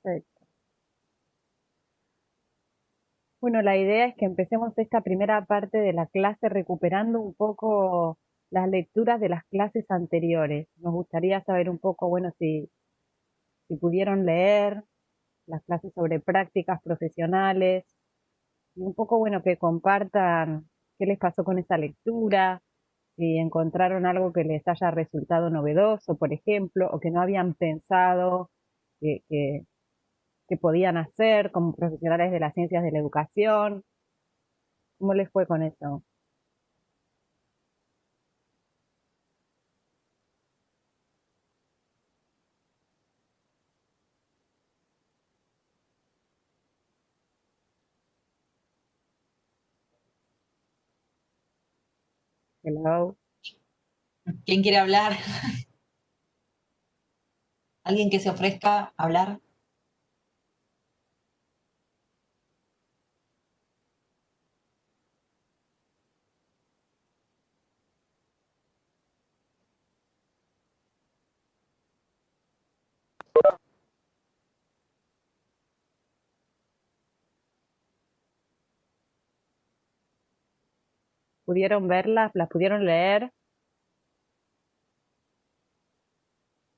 Perfecto. Bueno, la idea es que empecemos esta primera parte de la clase recuperando un poco las lecturas de las clases anteriores. Nos gustaría saber un poco, bueno, si pudieron leer las clases sobre prácticas profesionales y un poco, bueno, que compartan qué les pasó con esa lectura, si encontraron algo que les haya resultado novedoso, por ejemplo, o que no habían pensado que, que, que podían hacer como profesionales de las ciencias de la educación. ¿Cómo les fue con eso? Hello. ¿Quién quiere hablar? ¿Alguien que se ofrezca a hablar? ¿Pudieron verlas? ¿Las pudieron leer?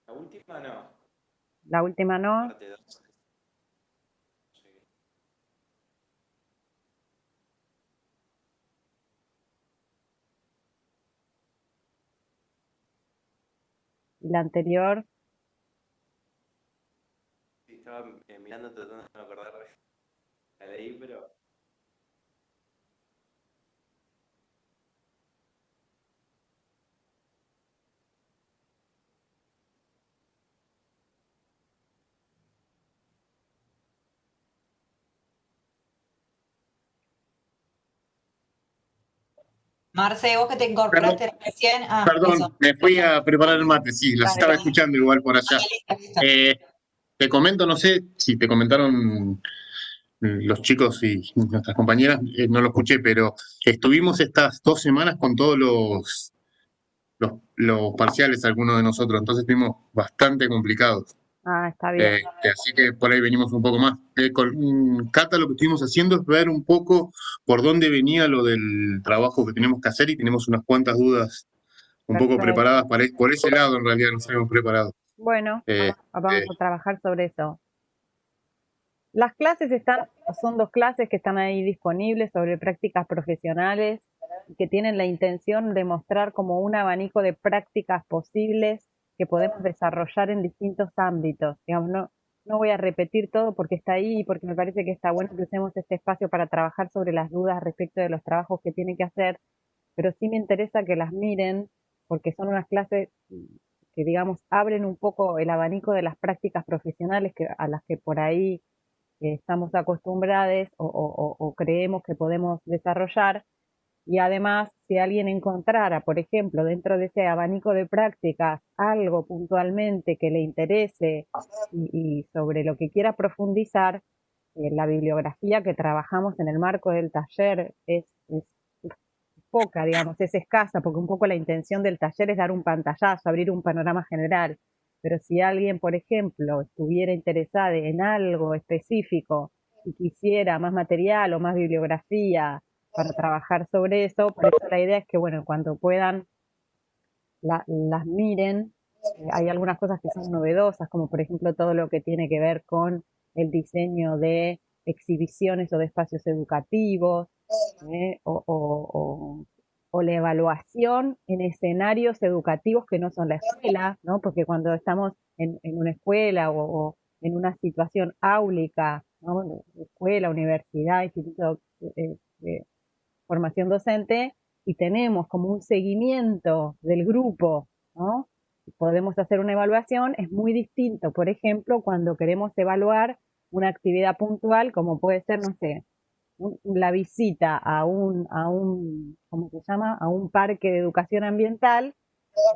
La última no, La última no. parte 2. Y la anterior. Sí, estaba mirando, tratando de acordar. La leí, pero Marce, vos que te Perdón, incorporaste recién. Ah, eso. perdón, me fui a preparar el mate, sí, las Dale, estaba dale. escuchando igual por allá. Listo, listo. Te comento, no sé si te comentaron los chicos y nuestras compañeras, no lo escuché, pero estuvimos estas 2 semanas con todos los parciales, algunos de nosotros, entonces estuvimos bastante complicados. Ah, está bien. Así que por ahí venimos un poco más. Con Cata lo que estuvimos haciendo es ver un poco por dónde venía lo del trabajo que tenemos que hacer y tenemos unas cuantas dudas un poco Perfecto. preparadas por ese lado, en realidad nos habíamos preparado. Bueno, Eh, vamos eh, a trabajar sobre eso. Las clases son 2 clases que están ahí disponibles sobre prácticas profesionales y que tienen la intención de mostrar como un abanico de prácticas posibles que podemos desarrollar en distintos ámbitos. Digamos, no voy a repetir todo porque está ahí y porque me parece que está bueno que usemos este espacio para trabajar sobre las dudas respecto de los trabajos que tienen que hacer, pero sí me interesa que las miren porque son unas clases que, digamos, abren un poco el abanico de las prácticas profesionales a las que por ahí estamos acostumbrados o creemos que podemos desarrollar. Y además, si alguien encontrara, por ejemplo, dentro de ese abanico de prácticas, algo puntualmente que le interese y sobre lo que quiera profundizar, la bibliografía que trabajamos en el marco del taller es poca, digamos, es escasa, porque un poco la intención del taller es dar un pantallazo, abrir un panorama general. Pero si alguien, por ejemplo, estuviera interesado en algo específico y quisiera más material o más bibliografía para trabajar sobre eso, por eso la idea es que, bueno, cuando puedan las miren. Hay algunas cosas que son novedosas, como por ejemplo todo lo que tiene que ver con el diseño de exhibiciones o de espacios educativos, o la evaluación en escenarios educativos que no son la escuela, ¿no? Porque cuando estamos en una escuela o en una situación áulica, ¿no? Escuela, universidad, instituto de formación docente, y tenemos como un seguimiento del grupo, ¿no? Podemos hacer una evaluación, es muy distinto, por ejemplo, cuando queremos evaluar una actividad puntual, como puede ser, no sé, la visita ¿cómo se llama? A un parque de educación ambiental,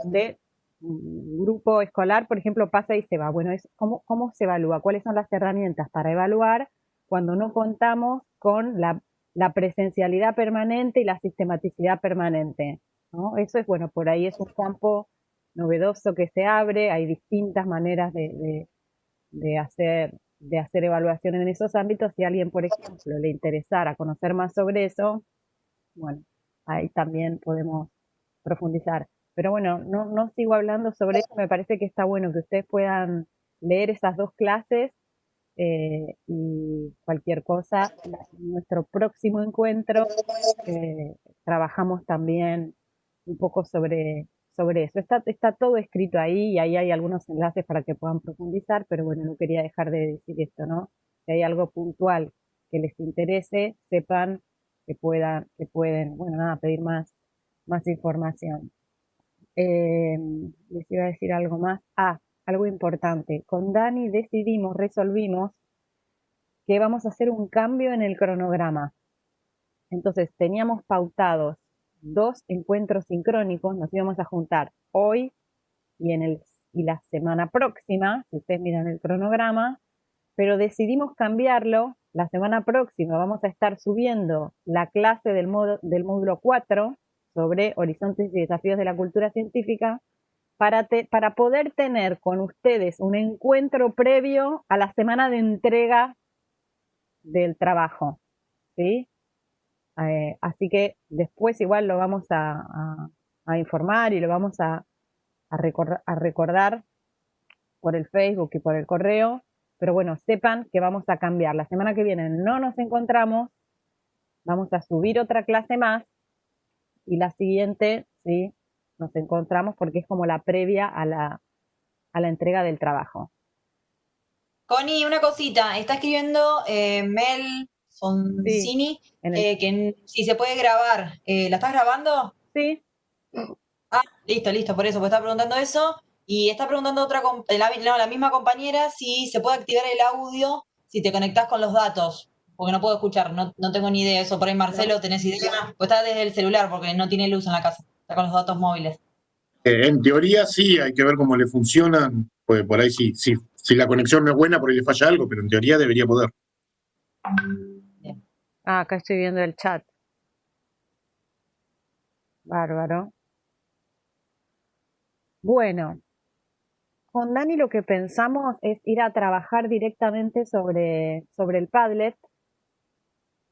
donde un grupo escolar, por ejemplo, pasa y se va. Bueno, ¿cómo se evalúa? ¿Cuáles son las herramientas para evaluar cuando no contamos con la presencialidad permanente y la sistematicidad permanente? ¿No? Eso es, bueno, por ahí es un campo novedoso que se abre, hay distintas maneras de hacer de hacer evaluación en esos ámbitos. Si a alguien, por ejemplo, le interesara conocer más sobre eso, bueno, ahí también podemos profundizar. Pero bueno, no sigo hablando sobre eso, me parece que está bueno que ustedes puedan leer esas 2 clases y cualquier cosa, nuestro próximo encuentro trabajamos también un poco sobre eso. Está todo escrito ahí y ahí hay algunos enlaces para que puedan profundizar, pero bueno, no quería dejar de decir esto, ¿no? Si hay algo puntual que les interese, sepan que pueden, bueno, nada, pedir más información. Les iba a decir algo más. Algo importante. Con Dani resolvimos que vamos a hacer un cambio en el cronograma. Entonces teníamos pautados 2 encuentros sincrónicos, nos íbamos a juntar hoy y la semana próxima, si ustedes miran el cronograma, pero decidimos cambiarlo. La semana próxima vamos a estar subiendo la clase del módulo 4 sobre horizontes y desafíos de la cultura científica para poder tener con ustedes un encuentro previo a la semana de entrega del trabajo, ¿sí? Así que después igual lo vamos a informar y lo vamos a recordar por el Facebook y por el correo, pero bueno, sepan que vamos a cambiar. La semana que viene no nos encontramos, vamos a subir otra clase más y la siguiente, sí, nos encontramos porque es como la previa a la entrega del trabajo. Connie, una cosita, está escribiendo Mel Soncini, Sí, que si se puede grabar. ¿La estás grabando? Sí. Listo, por eso, pues está preguntando eso. Y está preguntando la misma compañera si se puede activar el audio si te conectás con los datos. Porque no puedo escuchar, no tengo ni idea de eso. Por ahí, Marcelo, ¿tenés idea? Pues está desde el celular porque no tiene luz en la casa. Está con los datos móviles. En teoría sí, hay que ver cómo le funcionan, pues por ahí si la conexión no es buena, por ahí le falla algo, pero en teoría debería poder. Bien. Acá estoy viendo el chat. Bárbaro. Bueno, con Dani lo que pensamos es ir a trabajar directamente sobre el Padlet,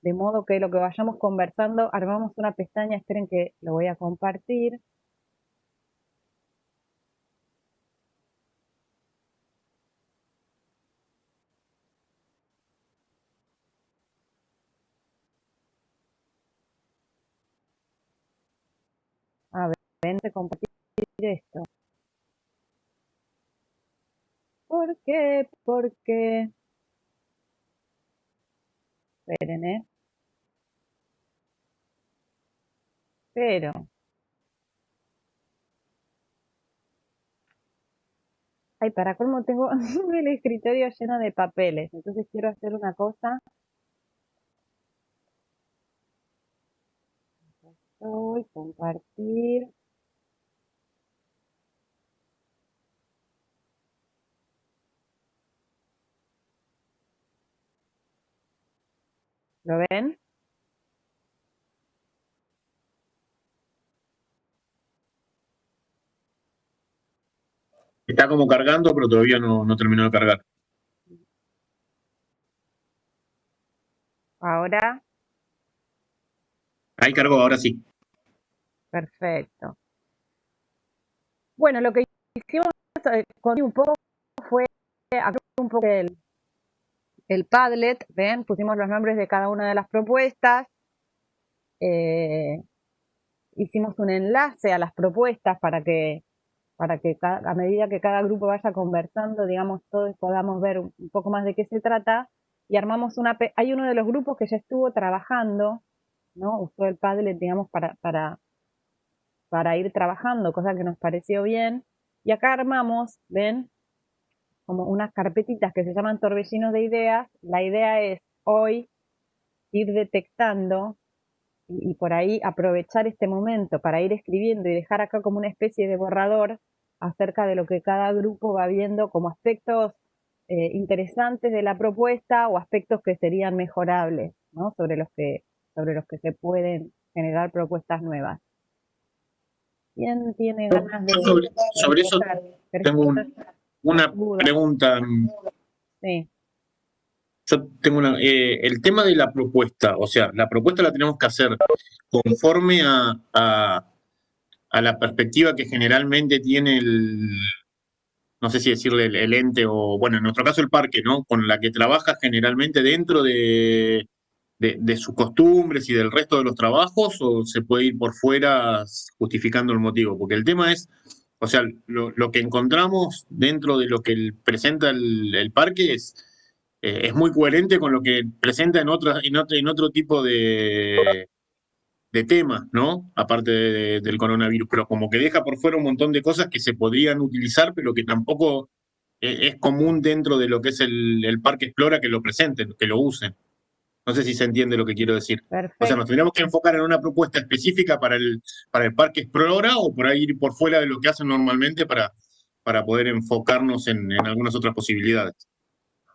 de modo que lo que vayamos conversando, armamos una pestaña, esperen que lo voy a compartir. A ver, ven de compartir esto. ¿Por qué? Porque... Esperen, Pero... Ay, para colmo tengo el escritorio lleno de papeles, entonces quiero hacer una cosa. Voy a compartir. ¿Lo ven? Está como cargando, pero todavía no terminó de cargar. Ahora, Ahí cargó, ahora sí. perfecto. Bueno, lo que hicimos con un poco fue abrir un poco el Padlet, ¿ven? Pusimos los nombres de cada una de las propuestas. Hicimos un enlace a las propuestas para que a medida que cada grupo vaya conversando, digamos, todos podamos ver un poco más de qué se trata. Y armamos hay uno de los grupos que ya estuvo trabajando, ¿no? Usó el Padlet, digamos, para ir trabajando, cosa que nos pareció bien. Y acá armamos, ¿ven? Como unas carpetitas que se llaman torbellinos de ideas. La idea es hoy ir detectando y por ahí aprovechar este momento para ir escribiendo y dejar acá como una especie de borrador acerca de lo que cada grupo va viendo como aspectos interesantes de la propuesta o aspectos que serían mejorables, ¿no? Sobre los que se pueden generar propuestas nuevas. ¿Quién tiene ganas de sobre eso tengo una pregunta. Sí. yo tengo el tema de la propuesta, o sea, la propuesta la tenemos que hacer conforme a la perspectiva que generalmente tiene no sé si decirle el ente o, bueno, en nuestro caso el parque, ¿no? Con la que trabaja generalmente dentro de sus costumbres y del resto de los trabajos, o se puede ir por fuera justificando el motivo, porque el tema es, o sea, lo que encontramos dentro de lo que presenta el parque es muy coherente con lo que presenta en otro tipo de temas, ¿no? Aparte del coronavirus, pero como que deja por fuera un montón de cosas que se podrían utilizar, pero que tampoco es común dentro de lo que es el Parque Explora que lo presenten, que lo usen. No sé si se entiende lo que quiero decir. O sea, nos Perfecto. tendríamos que enfocar en una propuesta específica para el Parque Explora, o por ahí ir por fuera de lo que hacen normalmente para poder enfocarnos en algunas otras posibilidades.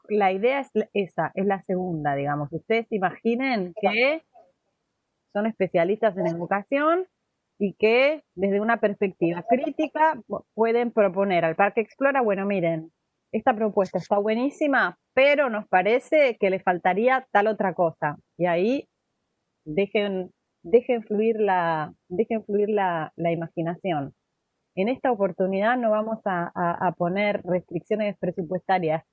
La idea es esa, es la segunda, digamos. Ustedes imaginen que son especialistas en educación y que desde una perspectiva crítica pueden proponer al Parque Explora, bueno, miren, esta propuesta está buenísima, pero nos parece que le faltaría tal otra cosa. Y ahí dejen fluir la imaginación. En esta oportunidad no vamos a poner restricciones presupuestarias.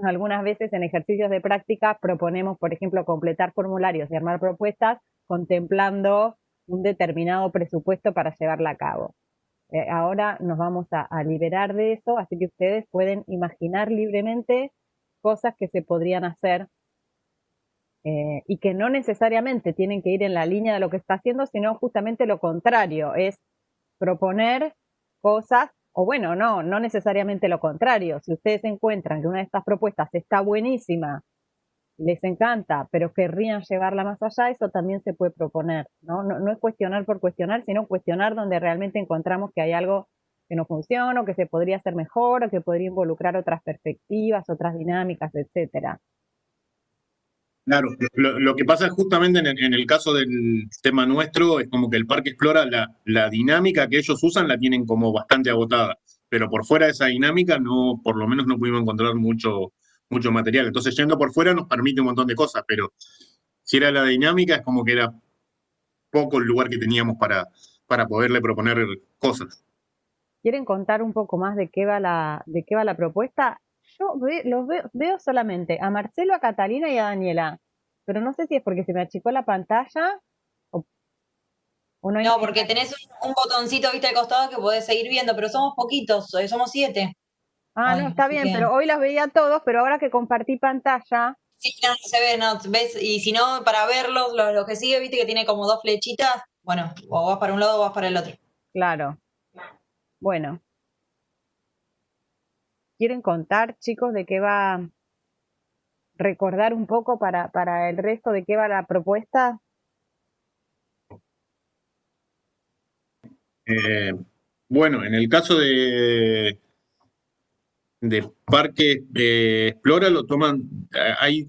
Algunas veces en ejercicios de práctica proponemos, por ejemplo, completar formularios y armar propuestas contemplando un determinado presupuesto para llevarla a cabo. Ahora nos vamos a liberar de eso, así que ustedes pueden imaginar libremente cosas que se podrían hacer y que no necesariamente tienen que ir en la línea de lo que está haciendo, sino justamente lo contrario, es proponer cosas, o bueno, no necesariamente lo contrario. Si ustedes encuentran que una de estas propuestas está buenísima, les encanta, pero querrían llevarla más allá, eso también se puede proponer, ¿no? No es cuestionar por cuestionar, sino cuestionar donde realmente encontramos que hay algo que no funciona, o que se podría hacer mejor, o que podría involucrar otras perspectivas, otras dinámicas, etcétera. Claro, lo que pasa es justamente en el caso del tema nuestro, es como que el Parque Explora, la dinámica que ellos usan la tienen como bastante agotada, pero por fuera de esa dinámica no, por lo menos no pudimos encontrar mucho material. Entonces, yendo por fuera nos permite un montón de cosas, pero si era la dinámica, es como que era poco el lugar que teníamos para poderle proponer cosas. ¿Quieren contar un poco más de qué va la propuesta? Yo veo solamente a Marcelo, a Catalina y a Daniela, pero no sé si es porque se me achicó la pantalla o, o no hay. No, porque tenés un botoncito, viste, al costado que podés seguir viendo, pero somos poquitos, somos 7. Ah, no, Hoy, está así bien, que... pero hoy las veía a todos, pero ahora que compartí pantalla, Sí, no se ve, no, ves, y si no, para verlos, lo que sigue, viste que tiene como 2 flechitas, bueno, o vas para un lado o vas para el otro. claro. Bueno, ¿quieren contar, chicos, de qué va? Recordar un poco para el resto de qué va la propuesta. Bueno, en el caso de Parque Explora lo toman, hay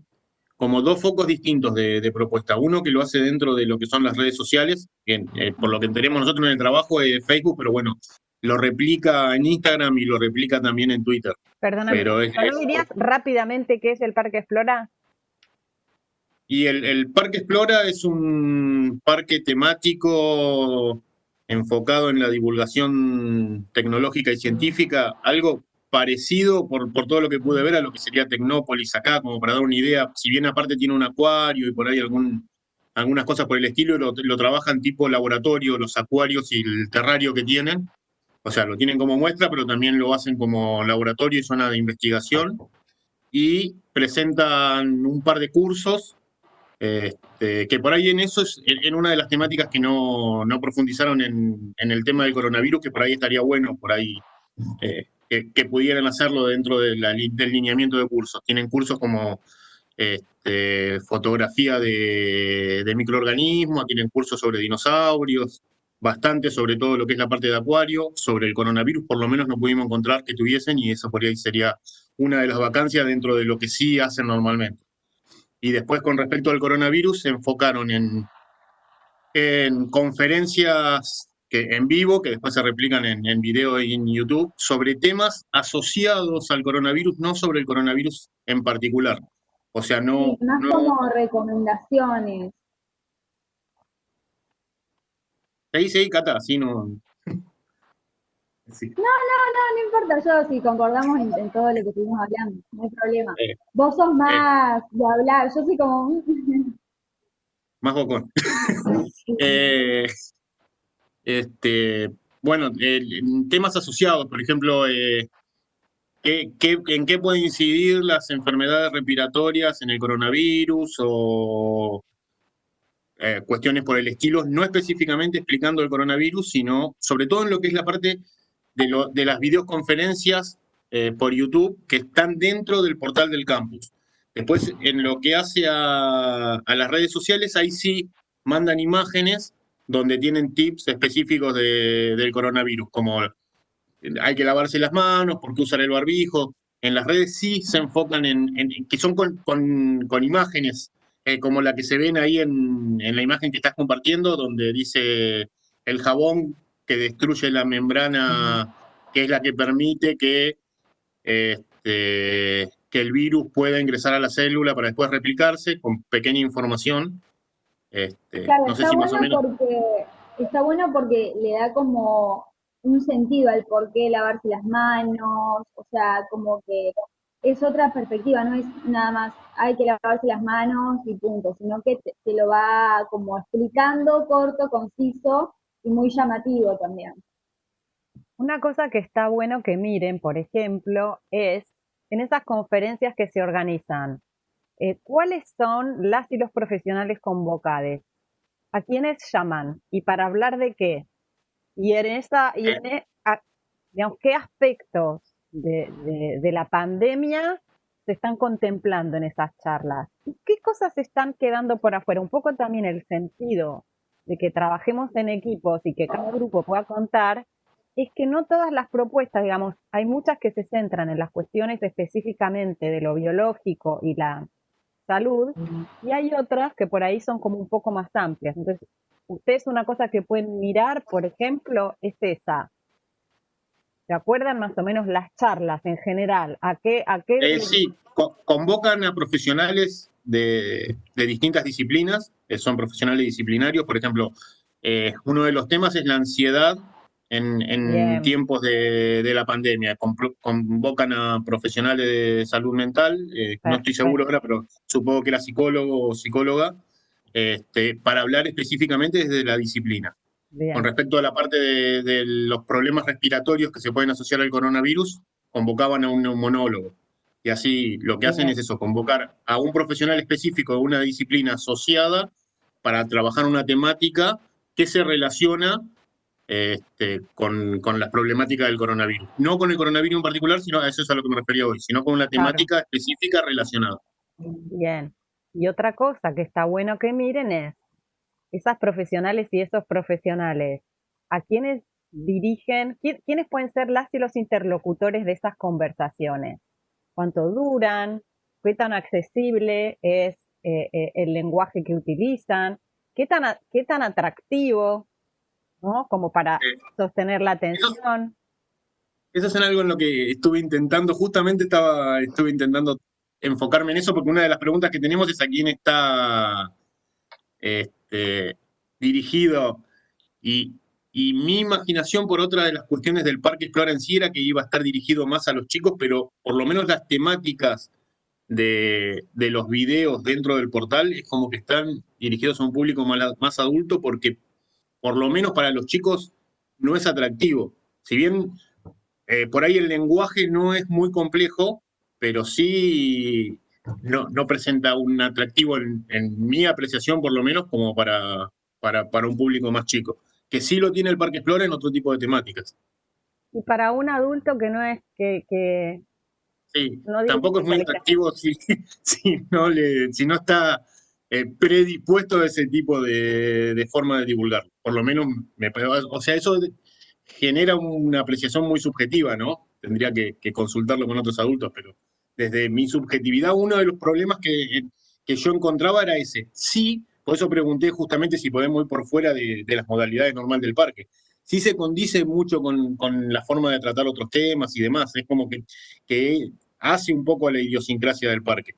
como dos focos distintos de propuesta. Uno que lo hace dentro de lo que son las redes sociales, que por lo que tenemos nosotros en el trabajo es Facebook, pero bueno, lo replica en Instagram y lo replica también en Twitter. Perdóname, Pero ¿no dirías rápidamente qué es el Parque Explora? y el Parque Explora es un parque temático enfocado en la divulgación tecnológica y científica, algo parecido por todo lo que pude ver a lo que sería Tecnópolis acá, como para dar una idea, si bien aparte tiene un acuario y por ahí algunas cosas por el estilo, lo trabajan tipo laboratorio, los acuarios y el terrario que tienen, o sea, lo tienen como muestra, pero también lo hacen como laboratorio y zona de investigación, y presentan un par de cursos que por ahí en eso es en una de las temáticas que no profundizaron en el tema del coronavirus, que por ahí estaría bueno, por ahí que pudieran hacerlo dentro del lineamiento de cursos. Tienen cursos como fotografía de microorganismos, tienen cursos sobre dinosaurios, bastante sobre todo lo que es la parte de acuario, sobre el coronavirus, por lo menos no pudimos encontrar que tuviesen, y eso por ahí sería una de las vacancias dentro de lo que sí hacen normalmente. Y después, con respecto al coronavirus, se enfocaron en conferencias en vivo, que después se replican en video y en YouTube, sobre temas asociados al coronavirus, no sobre el coronavirus en particular. O sea, Sí, más no, como recomendaciones. ahí, Cata, así no. Sí, No importa, yo si concordamos en todo lo que estuvimos hablando, no hay problema. eh, Vos sos eh, más de hablar, yo soy como... más bocón. Eh, bueno, en temas asociados, por ejemplo, en qué pueden incidir las enfermedades respiratorias en el coronavirus o cuestiones por el estilo, no específicamente explicando el coronavirus, sino sobre todo en lo que es la parte de las videoconferencias por YouTube que están dentro del portal del campus. Después, en lo que hace a las redes sociales, ahí sí mandan imágenes donde tienen tips específicos del coronavirus, como hay que lavarse las manos, por qué usar el barbijo. En las redes sí se enfocan en que son con imágenes, como la que se ven ahí en la imagen que estás compartiendo, donde dice el jabón que destruye la membrana, que es la que permite que el virus pueda ingresar a la célula para después replicarse, con pequeña información. Claro, No sé si más o menos. está bueno porque le da como un sentido al por qué lavarse las manos, o sea, como que es otra perspectiva, no es nada más hay que lavarse las manos y punto, sino que te lo va como explicando corto, conciso y muy llamativo también. Una cosa que está bueno que miren, por ejemplo, es en esas conferencias que se organizan, ¿cuáles son las y los profesionales convocados? ¿A quiénes llaman? ¿Y para hablar de qué? Y en esa, digamos, ¿qué aspectos de la pandemia se están contemplando en esas charlas? ¿Y qué cosas están quedando por afuera? Un poco también el sentido de que trabajemos en equipos y que cada grupo pueda contar, es que no todas las propuestas, digamos, hay muchas que se centran en las cuestiones específicamente de lo biológico y la salud, y hay otras que por ahí son como un poco más amplias. Entonces, ustedes una cosa que pueden mirar, por ejemplo, es esa. ¿Se acuerdan más o menos las charlas en general? Sí, convocan a profesionales de distintas disciplinas, son profesionales disciplinarios. Por ejemplo, uno de los temas es la ansiedad en Bien, tiempos de la pandemia. Convocan a profesionales de salud mental, no estoy seguro perfecto, ahora, pero supongo que era psicólogo o psicóloga, para hablar específicamente desde la disciplina. Con bien. respecto a la parte de los problemas respiratorios que se pueden asociar al coronavirus, convocaban a un neumonólogo. Y así lo que hacen Bien, es eso, convocar a un profesional específico de una disciplina asociada para trabajar una temática que se relaciona con las problemáticas del coronavirus. No con el coronavirus en particular, sino a eso es a lo que me refería hoy, sino con una claro, temática específica relacionada. bien. Y otra cosa que está bueno que miren es esas profesionales y esos profesionales, a quienes dirigen, quiénes pueden ser las y los interlocutores de esas conversaciones, cuánto duran, qué tan accesible es el lenguaje que utilizan, qué tan atractivo, ¿no? Como para Eh, sostener la eso, atención. eso es en algo en lo que estuve intentando, justamente estuve intentando enfocarme en eso, porque una de las preguntas que tenemos es a quién está este, dirigido. Y, y mi imaginación por otra de las cuestiones del Parque Explora en sí era que iba a estar dirigido más a los chicos, pero por lo menos las temáticas de los videos dentro del portal es como que están dirigidos a un público más adulto, porque por lo menos para los chicos no es atractivo. Si bien por ahí el lenguaje no es muy complejo, pero sí no presenta un atractivo en mi apreciación, por lo menos, como para un público más chico. Que sí lo tiene el Parque Explora en otro tipo de temáticas. Y para un adulto que no es, que Sí, no digo tampoco es muy que atractivo si no está predispuesto a ese tipo de forma de divulgar. Por lo menos, o sea, eso genera una apreciación muy subjetiva, ¿no? Tendría que consultarlo con otros adultos, pero desde mi subjetividad, uno de los problemas que yo encontraba era ese. Sí, por eso pregunté justamente si podemos ir por fuera de las modalidades normales del parque. Sí se condice mucho con la forma de tratar otros temas y demás. Es como que hace un poco a la idiosincrasia del parque.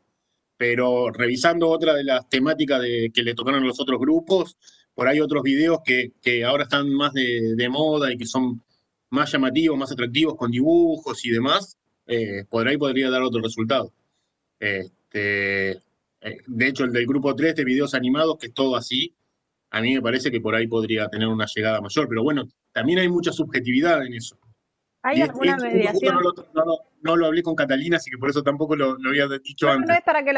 pero revisando otra de las temáticas que le tocaron a los otros grupos, por ahí otros videos que ahora están más de moda y que son más llamativos, más atractivos, con dibujos y demás, por ahí podría dar otro resultado. De hecho, el del grupo 3 de videos animados, que es todo así, a mí me parece que por ahí podría tener una llegada mayor, pero bueno, también hay mucha subjetividad en eso. ¿Hay Y alguna esto justo mediación? no lo hablé con Catalina, así que por eso tampoco lo había dicho No, no, no antes. es para que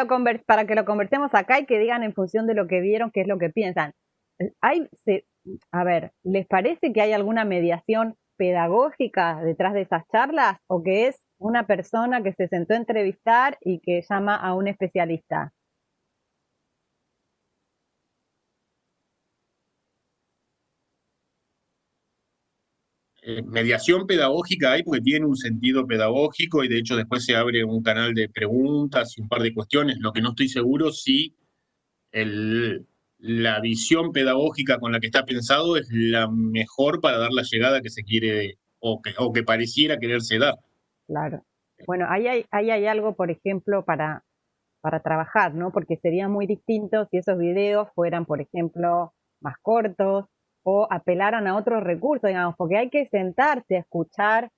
para que lo conversemos acá y que digan en función de lo que vieron qué es lo que piensan. Hay, a ver, ¿les parece que hay alguna mediación pedagógica detrás de esas charlas o que es una persona que se sentó a entrevistar y que llama a un especialista? Mediación pedagógica hay porque tiene un sentido pedagógico y de hecho después se abre un canal de preguntas y un par de cuestiones. Lo que no estoy seguro si la visión pedagógica con la que está pensado es la mejor para dar la llegada que se quiere o que pareciera quererse dar. Claro. Bueno, ahí hay algo, por ejemplo, para trabajar, ¿no? Porque sería muy distinto si esos videos fueran, por ejemplo, más cortos o apelaran a otros recursos, digamos, porque hay que sentarse a escuchar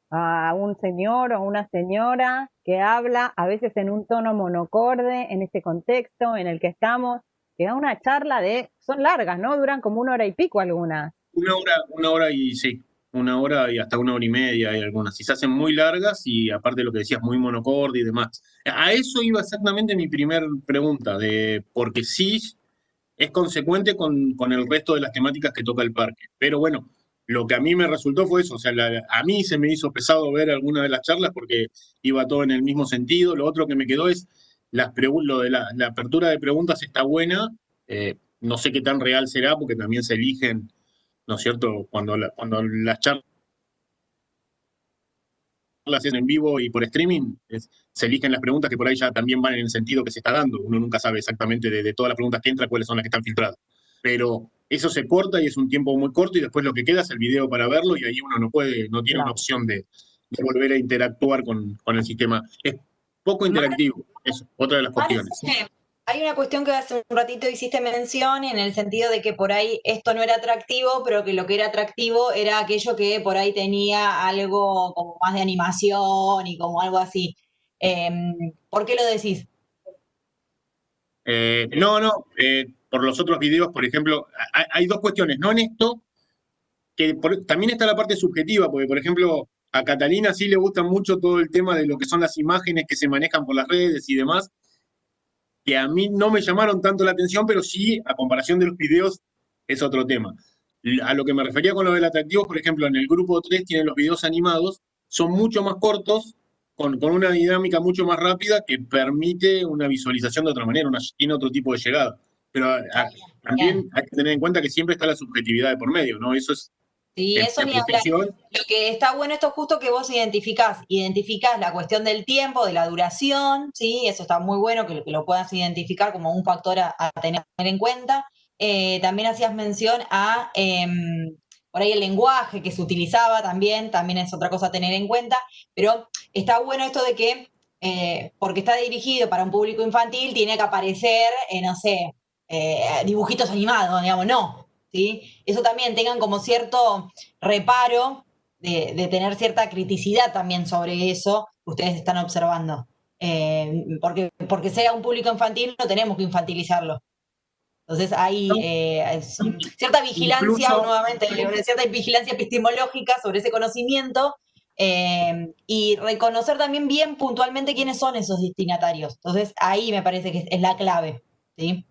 a un señor o una señora que habla a veces en un tono monocorde en este contexto en el que estamos, que da una charla son largas, ¿no? Duran como 1 hora y pico algunas. Una hora y sí, una hora y hasta una hora y media hay algunas. Si se hacen muy largas y aparte de lo que decías, muy monocorde y demás. A eso iba exactamente mi primer pregunta, porque sí es consecuente con el resto de las temáticas que toca el parque. Pero bueno, lo que a mí me resultó fue eso, o sea, a mí se me hizo pesado ver alguna de las charlas porque iba todo en el mismo sentido. Lo otro que me quedó es lo de la apertura de preguntas está buena. No sé qué tan real será porque también se eligen, ¿no es cierto? Cuando las charlas hacen en vivo y por streaming, se eligen las preguntas que por ahí ya también van en el sentido que se está dando. Uno nunca sabe exactamente de todas las preguntas que entran cuáles son las que están filtradas. Pero eso se corta y es un tiempo muy corto y después lo que queda es el video para verlo y ahí uno no tiene una Claro. opción de volver a interactuar con el sistema. Es poco interactivo, eso, otra de las cuestiones. Hay una cuestión que hace un ratito hiciste mención en el sentido de que por ahí esto no era atractivo, pero que lo que era atractivo era aquello que por ahí tenía algo como más de animación y como algo así. ¿Por qué lo decís? Por los otros videos, por ejemplo, hay dos cuestiones, no en esto, también está la parte subjetiva, porque por ejemplo, a Catalina sí le gusta mucho todo el tema de lo que son las imágenes que se manejan por las redes y demás, que a mí no me llamaron tanto la atención, pero sí, a comparación de los videos, es otro tema. A lo que me refería con lo del atractivo, por ejemplo, en el grupo 3 tienen los videos animados, son mucho más cortos, con una dinámica mucho más rápida que permite una visualización de otra manera, tiene otro tipo de llegada. Pero también hay que tener en cuenta que siempre está la subjetividad de por medio, ¿no? Eso es Sí, en eso mi ni hablar. apreciación. Lo que está bueno esto es justo que vos identificás la cuestión del tiempo, de la duración, ¿sí? Eso está muy bueno que lo puedas identificar como un factor a tener en cuenta. También hacías mención a por ahí el lenguaje que se utilizaba también es otra cosa a tener en cuenta, pero está bueno esto de que porque está dirigido para un público infantil, tiene que aparecer, no sé, dibujitos animados, digamos, no. ¿Sí? Eso también tengan como cierto reparo de tener cierta criticidad también sobre eso que ustedes están observando. Porque sea un público infantil, no tenemos que infantilizarlo. Entonces hay cierta vigilancia, Incluso nuevamente, cierta vigilancia epistemológica sobre ese conocimiento y reconocer también bien puntualmente quiénes son esos destinatarios. Entonces ahí me parece que es la clave. ¿Sí?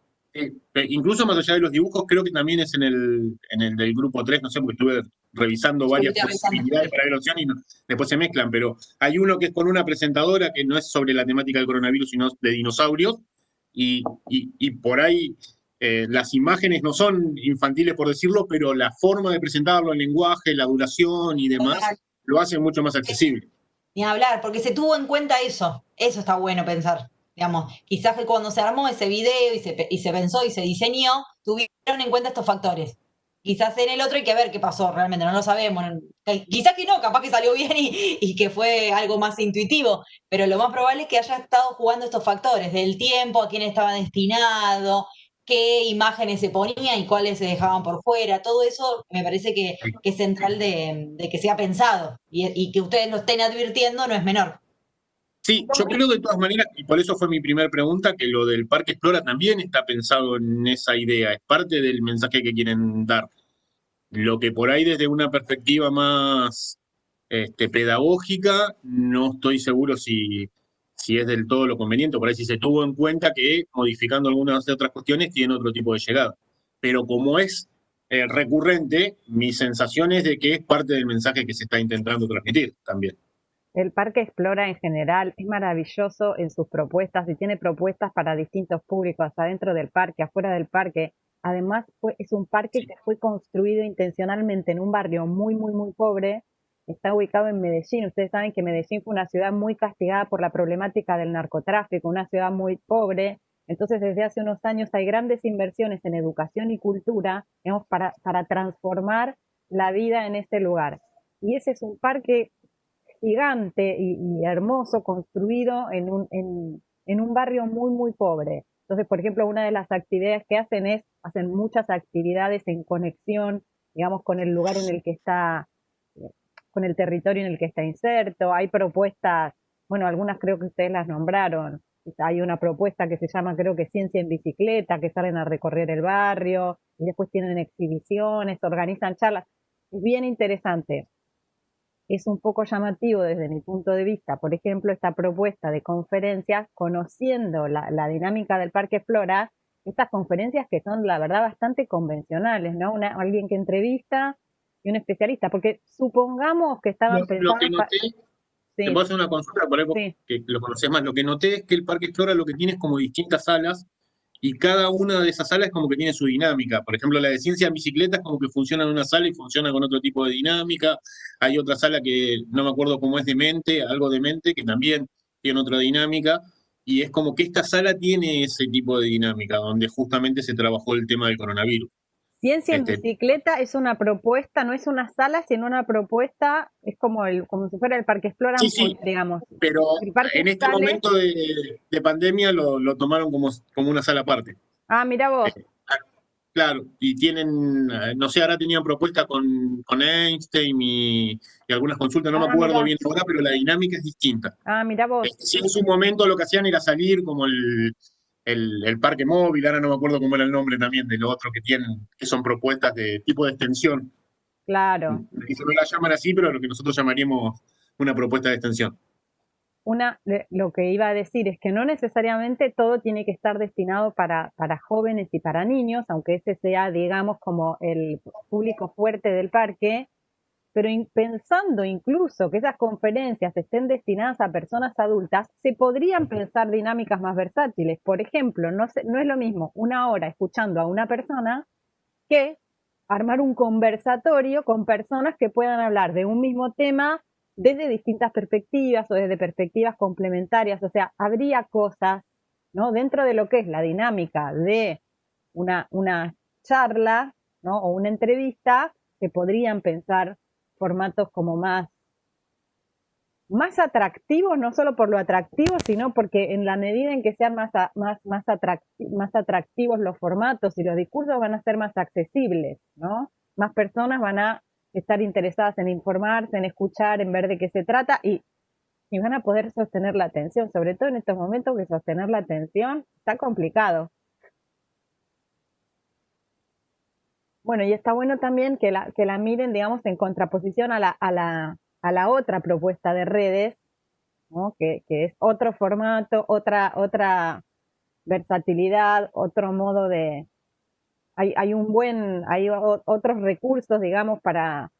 incluso más allá de los dibujos, creo que también es en el del grupo 3, no sé, porque estuve revisando varias Estuviste revisando. posibilidades para ver opción y después se mezclan, pero hay uno que es con una presentadora que no es sobre la temática del coronavirus, sino de dinosaurios, y por ahí las imágenes no son infantiles, por decirlo, pero la forma de presentarlo, el lenguaje, la duración y demás, lo hace mucho más accesible. Ni hablar, porque se tuvo en cuenta eso. Eso está bueno pensar. Digamos, quizás que cuando se armó ese video y se pensó y se diseñó, tuvieron en cuenta estos factores. Quizás en el otro hay que ver qué pasó realmente, no lo sabemos. Quizás que no, capaz que salió bien y que fue algo más intuitivo, pero lo más probable es que haya estado jugando estos factores del tiempo, a quién estaba destinado, qué imágenes se ponían y cuáles se dejaban por fuera. Todo eso me parece que es central de que sea pensado y que ustedes lo estén advirtiendo no es menor. Sí, yo creo de todas maneras, y por eso fue mi primera pregunta, que lo del Parque Explora también está pensado en esa idea, es parte del mensaje que quieren dar. Lo que por ahí desde una perspectiva más pedagógica, no estoy seguro si es del todo lo conveniente, por ahí sí se tuvo en cuenta que modificando algunas de otras cuestiones tiene otro tipo de llegada. Pero como es recurrente, mi sensación es de que es parte del mensaje que se está intentando transmitir también. El Parque Explora en general es maravilloso en sus propuestas y tiene propuestas para distintos públicos, adentro del parque, afuera del parque. Además, es un parque que fue construido intencionalmente en un barrio muy, muy, muy pobre. Está ubicado en Medellín. Ustedes saben que Medellín fue una ciudad muy castigada por la problemática del narcotráfico, una ciudad muy pobre. Entonces, desde hace unos años hay grandes inversiones en educación y cultura, digamos, para transformar la vida en este lugar. Y ese es un parque gigante y hermoso construido en un barrio muy, muy pobre. Entonces, por ejemplo, una de las actividades que hacen muchas actividades en conexión, digamos, con el lugar en el que está, con el territorio en el que está inserto. Hay propuestas, bueno, algunas creo que ustedes las nombraron. Hay una propuesta que se llama, creo que Ciencia en Bicicleta, que salen a recorrer el barrio y después tienen exhibiciones, organizan charlas. Es bien interesante. Es un poco llamativo desde mi punto de vista, por ejemplo, esta propuesta de conferencias, conociendo la dinámica del Parque Flora, estas conferencias que son, la verdad, bastante convencionales, ¿no? Alguien que entrevista y un especialista, porque supongamos que estaban Lo que pensadas noté, te sí, puedo hacer una consulta, por ahí vos sí. que lo conocés más, lo que noté es que el Parque Explora lo que tiene es como distintas salas y cada una de esas salas es como que tiene su dinámica. Por ejemplo, la de ciencia en bicicleta es como que funciona en una sala y funciona con otro tipo de dinámica. Hay otra sala que no me acuerdo cómo es de mente, algo de mente, que también tiene otra dinámica. Y es como que esta sala tiene ese tipo de dinámica, donde justamente se trabajó el tema del coronavirus. Ciencia en Este, bicicleta es una propuesta, no es una sala, sino una propuesta, es como si fuera el Parque Explora, sí, sí, digamos. pero El parque en este sale, momento de pandemia lo tomaron como una sala aparte. mira vos, Claro, y tienen, no sé, ahora tenían propuesta con Einstein y algunas consultas, no me acuerdo mira, bien ahora, pero la dinámica es distinta. mira vos. Sí, en su momento lo que hacían era salir como el parque móvil, ahora no me acuerdo cómo era el nombre también de lo otro que tienen, que son propuestas de tipo de extensión. Claro. Quizá no la llaman así, pero lo que nosotros llamaríamos una propuesta de extensión. Lo que iba a decir es que no necesariamente todo tiene que estar destinado para jóvenes y para niños, aunque ese sea, digamos, como el público fuerte del parque, pero pensando incluso que esas conferencias estén destinadas a personas adultas, se podrían pensar dinámicas más versátiles. Por ejemplo, no es lo mismo una hora escuchando a una persona que armar un conversatorio con personas que puedan hablar de un mismo tema desde distintas perspectivas o desde perspectivas complementarias. O sea, habría cosas, ¿no? Dentro de lo que es la dinámica de una charla, ¿no? O una entrevista, que podrían pensar formatos como más atractivos, no solo por lo atractivo, sino porque en la medida en que sean más atractivos los formatos y los discursos van a ser más accesibles, ¿no? Más personas van a estar interesadas en informarse, en escuchar, en ver de qué se trata y van a poder sostener la atención, sobre todo en estos momentos que sostener la atención está complicado. Bueno, y está bueno también que la miren, digamos, en contraposición a la otra propuesta de redes, ¿no? Que es otro formato, otra versatilidad, otro modo de... Hay otros recursos, digamos, para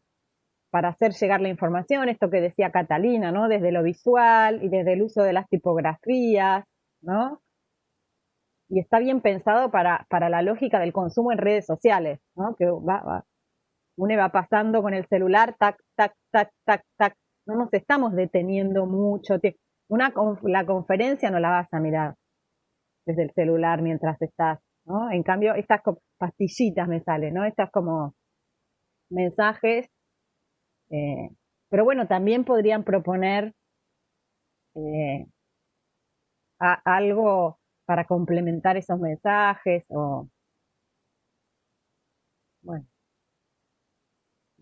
hacer llegar la información, esto que decía Catalina, ¿no? Desde lo visual y desde el uso de las tipografías, ¿no? Y está bien pensado para la lógica del consumo en redes sociales, ¿no? Que uno va pasando con el celular, tac, tac, tac, tac, tac. No nos estamos deteniendo mucho. La conferencia no la vas a mirar desde el celular mientras estás, ¿no? En cambio, estas pastillitas me salen, ¿no? Estas como mensajes, pero bueno, también podrían proponer algo para complementar esos mensajes o, bueno,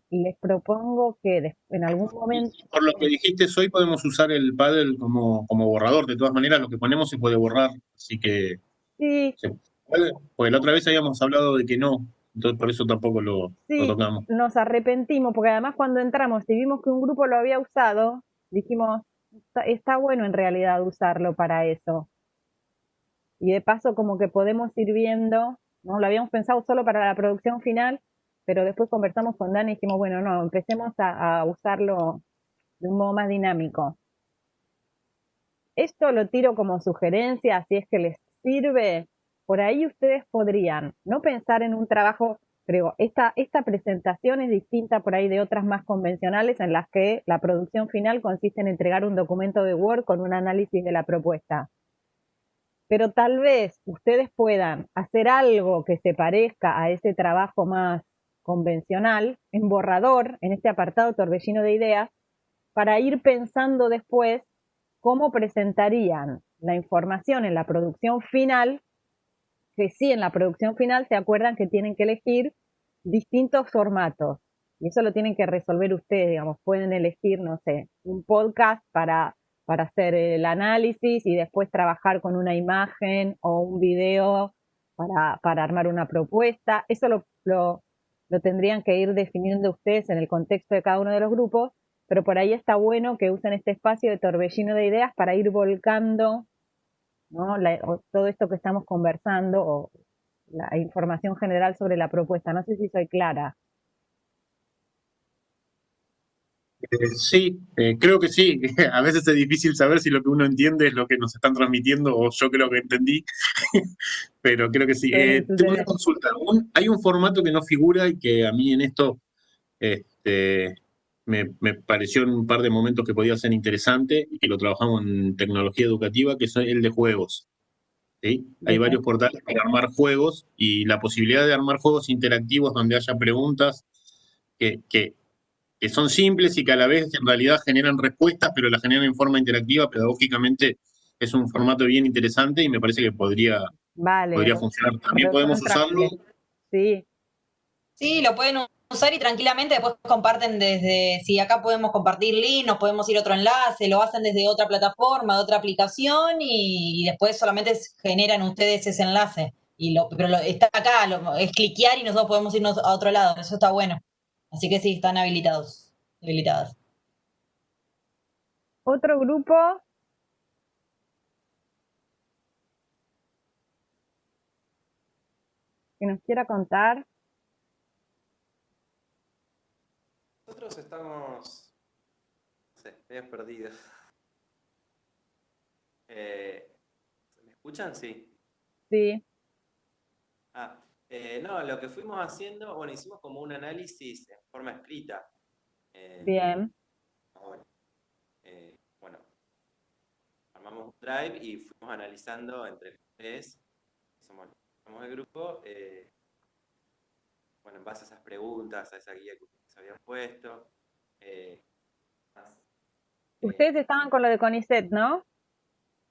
les propongo que en algún momento... Por lo que dijiste hoy, podemos usar el paddle como borrador. De todas maneras, lo que ponemos se puede borrar, así que Sí, se puede. Porque la otra vez habíamos hablado de que no, entonces por eso tampoco lo sí, tocamos. nos arrepentimos, porque además cuando entramos y vimos que un grupo lo había usado, dijimos, está bueno en realidad usarlo para eso. Y de paso como que podemos ir viendo, ¿no? Lo habíamos pensado solo para la producción final, pero después conversamos con Dani y dijimos, bueno, no, empecemos a usarlo de un modo más dinámico. Esto lo tiro como sugerencia, si es que les sirve. Por ahí ustedes podrían no pensar en un trabajo, pero esta presentación es distinta por ahí de otras más convencionales en las que la producción final consiste en entregar un documento de Word con un análisis de la propuesta. Pero tal vez ustedes puedan hacer algo que se parezca a ese trabajo más convencional, en borrador, en este apartado torbellino de ideas, para ir pensando después cómo presentarían la información en la producción final, que sí, en la producción final se acuerdan que tienen que elegir distintos formatos. Y eso lo tienen que resolver ustedes, digamos, pueden elegir, no sé, un podcast para hacer el análisis y después trabajar con una imagen o un video para armar una propuesta. Eso lo tendrían que ir definiendo ustedes en el contexto de cada uno de los grupos, pero por ahí está bueno que usen este espacio de torbellino de ideas para ir volcando, ¿no? Todo esto que estamos conversando o la información general sobre la propuesta. No sé si soy clara. Sí, creo que sí. A veces es difícil saber si lo que uno entiende es lo que nos están transmitiendo o yo creo que entendí, pero creo que sí. Suele Tengo una suceder. consulta. Hay un formato que no figura y que a mí en esto este, me pareció en un par de momentos que podía ser interesante y que lo trabajamos en tecnología educativa, que es el de juegos. ¿Sí? Hay ¿De qué? varios portales para armar juegos y la posibilidad de armar juegos interactivos donde haya preguntas que, que, que son simples y que a la vez en realidad generan respuestas, pero las generan en forma interactiva, pedagógicamente es un formato bien interesante y me parece que Vale, podría funcionar. También podemos recontra usarlo. vale. Sí, Sí, lo pueden usar y tranquilamente después comparten desde, si acá podemos compartir link, nos podemos ir a otro enlace, lo hacen desde otra plataforma, de otra aplicación y después solamente generan ustedes ese enlace. Pero está acá, es cliquear y nosotros podemos irnos a otro lado, eso está bueno. Así que sí, están habilitados, habilitadas. otro grupo que nos quiera contar. Nosotros estamos, no sé, medio perdidos. ¿Me escuchan? Sí. Sí, Ah, no, lo que fuimos haciendo, bueno, hicimos como un análisis en forma escrita. bien. Bueno, bueno, armamos un drive y fuimos analizando entre los tres, somos el grupo, bueno, en base a esas preguntas, a esa guía que ustedes habían puesto. eh, más, Ustedes estaban con lo de CONICET, ¿no?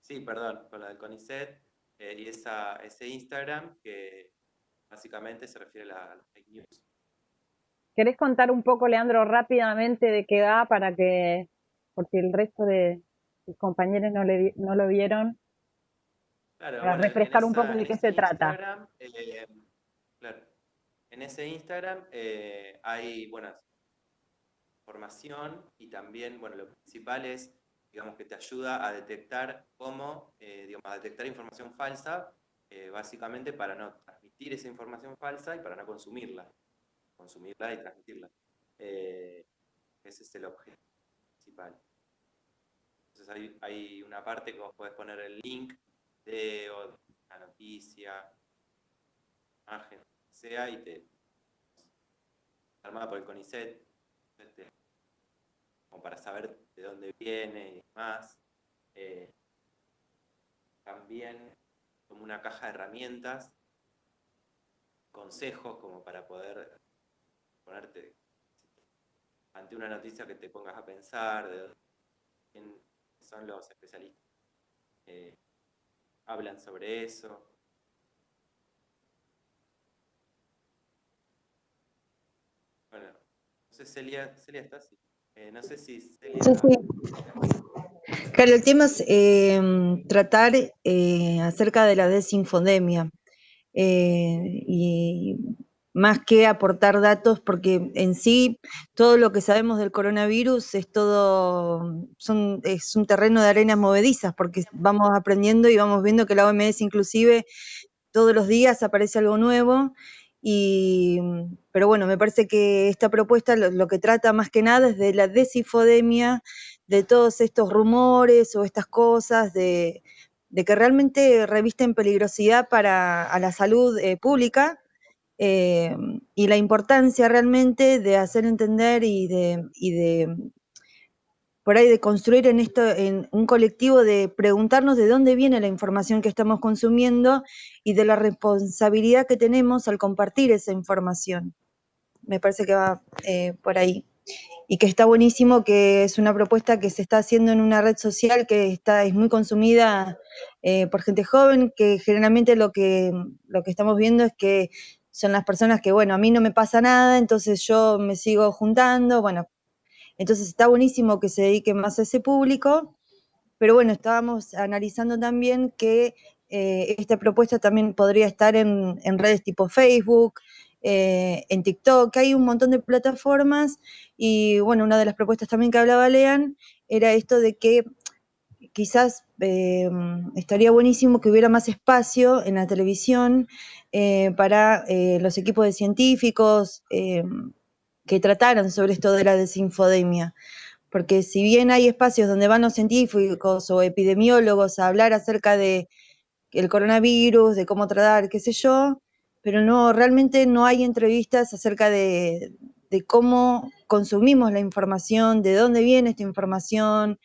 sí, perdón, con la del CONICET y ese Instagram que básicamente se refiere a las fake news. ¿Querés contar un poco, Leandro, rápidamente de qué va para que, porque el resto de sus compañeros no lo vieron, Claro, para bueno, refrescar un poco en de qué ese se trata? Instagram, claro, en ese Instagram hay, bueno, información y también, bueno, lo principal es, digamos, que te ayuda a detectar digamos, a detectar información falsa, básicamente para no transmitir esa información falsa y para no consumirla y transmitirla. Ese es el objetivo principal. Entonces hay una parte que vos podés poner el link de una noticia, imagen, sea, y te armada por el CONICET, como para saber de dónde viene y demás. Eh, También como una caja de herramientas, consejos como para poder ponerte ante una noticia que te pongas a pensar de quién son los especialistas que hablan sobre eso. Bueno, no sé, Celia está así. No sé si Celia... Sí, sí. Claro, el tema es tratar acerca de la desinfodemia y más que aportar datos, porque en sí todo lo que sabemos del coronavirus es es un terreno de arenas movedizas, porque vamos aprendiendo y vamos viendo que la OMS inclusive todos los días aparece algo nuevo, pero bueno, me parece que esta propuesta lo que trata más que nada es de la desinfodemia, de todos estos rumores o estas cosas, de que realmente revisten peligrosidad a la salud pública, y la importancia realmente de hacer entender y de por ahí de construir en un colectivo, de preguntarnos de dónde viene la información que estamos consumiendo y de la responsabilidad que tenemos al compartir esa información. Me parece que va por ahí. Y que está buenísimo, que es una propuesta que se está haciendo en una red social que es muy consumida por gente joven, que generalmente lo que estamos viendo es que son las personas que, bueno, a mí no me pasa nada, entonces yo me sigo juntando, bueno, entonces está buenísimo que se dedique más a ese público, pero bueno, estábamos analizando también que esta propuesta también podría estar en redes tipo Facebook, en TikTok, que hay un montón de plataformas, y bueno, una de las propuestas también que hablaba Lean era esto de que quizás estaría buenísimo que hubiera más espacio en la televisión para los equipos de científicos que trataran sobre esto de la desinfodemia. Porque si bien hay espacios donde van los científicos o epidemiólogos a hablar acerca de el coronavirus, de cómo tratar, qué sé yo, pero realmente no hay entrevistas acerca de cómo consumimos la información, de dónde viene esta información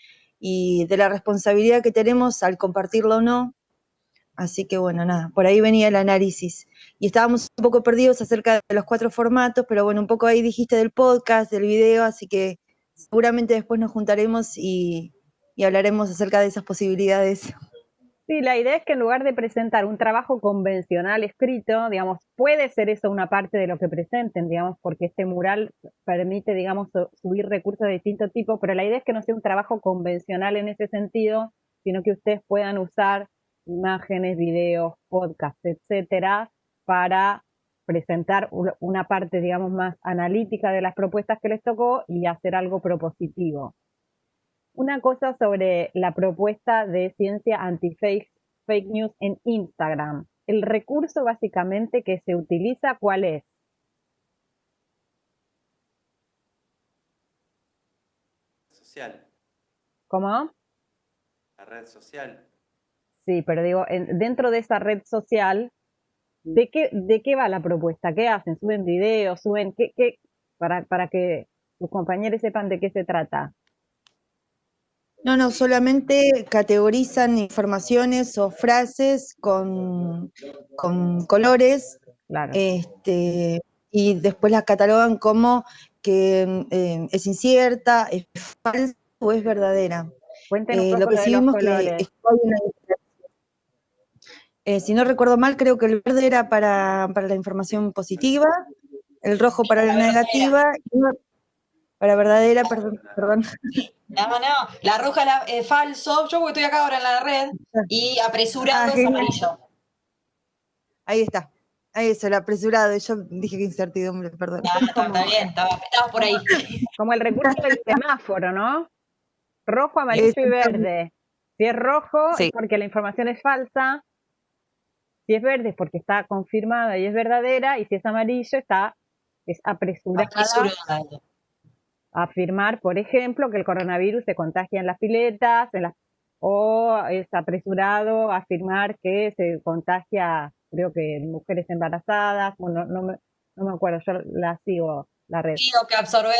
y de la responsabilidad que tenemos al compartirlo o no. Así que bueno, nada, por ahí venía el análisis. Y estábamos un poco perdidos acerca de los 4 formatos, pero bueno, un poco ahí dijiste del podcast, del video, así que seguramente después nos juntaremos y hablaremos acerca de esas posibilidades. Sí, la idea es que en lugar de presentar un trabajo convencional escrito, digamos, puede ser eso una parte de lo que presenten, digamos, porque este mural permite, digamos, subir recursos de distinto tipo, pero la idea es que no sea un trabajo convencional en ese sentido, sino que ustedes puedan usar imágenes, videos, podcasts, etcétera, para presentar una parte, digamos, más analítica de las propuestas que les tocó y hacer algo propositivo. Una cosa sobre la propuesta de ciencia anti-fake news en Instagram. El recurso básicamente que se utiliza, ¿cuál es? Social, ¿Cómo? la red social. Sí, pero digo, dentro de esa red social, ¿de qué va la propuesta? ¿Qué hacen? ¿Suben videos? ¿Suben qué? Para que tus compañeros sepan de qué se trata. No, solamente categorizan informaciones o frases con colores, Claro. y después las catalogan como que es incierta, es falsa o es verdadera. Cuenten un Lo poco que lo de sí los vimos que colores. hay si no recuerdo mal, creo que el verde era para la información positiva, el rojo para la La verdadera. negativa, y para verdadera, perdón. No, la roja es falso, yo porque estoy acá ahora en la red, y apresurado es Genial. amarillo. Ahí está. Ahí es el apresurado. Yo dije que incertidumbre, perdón. Está bien, estamos por ahí. Como el recurso del semáforo, ¿no? Rojo, amarillo y Exactamente. verde. Si es rojo es Sí, porque la información es falsa, si es verde es porque está confirmada y es verdadera, y si es amarillo es apresurada Apresurado. a afirmar, por ejemplo, que el coronavirus se contagia en las piletas, o es apresurado a afirmar que se contagia, creo que en mujeres embarazadas, bueno, no me acuerdo, yo la sigo, la red. Digo que absorber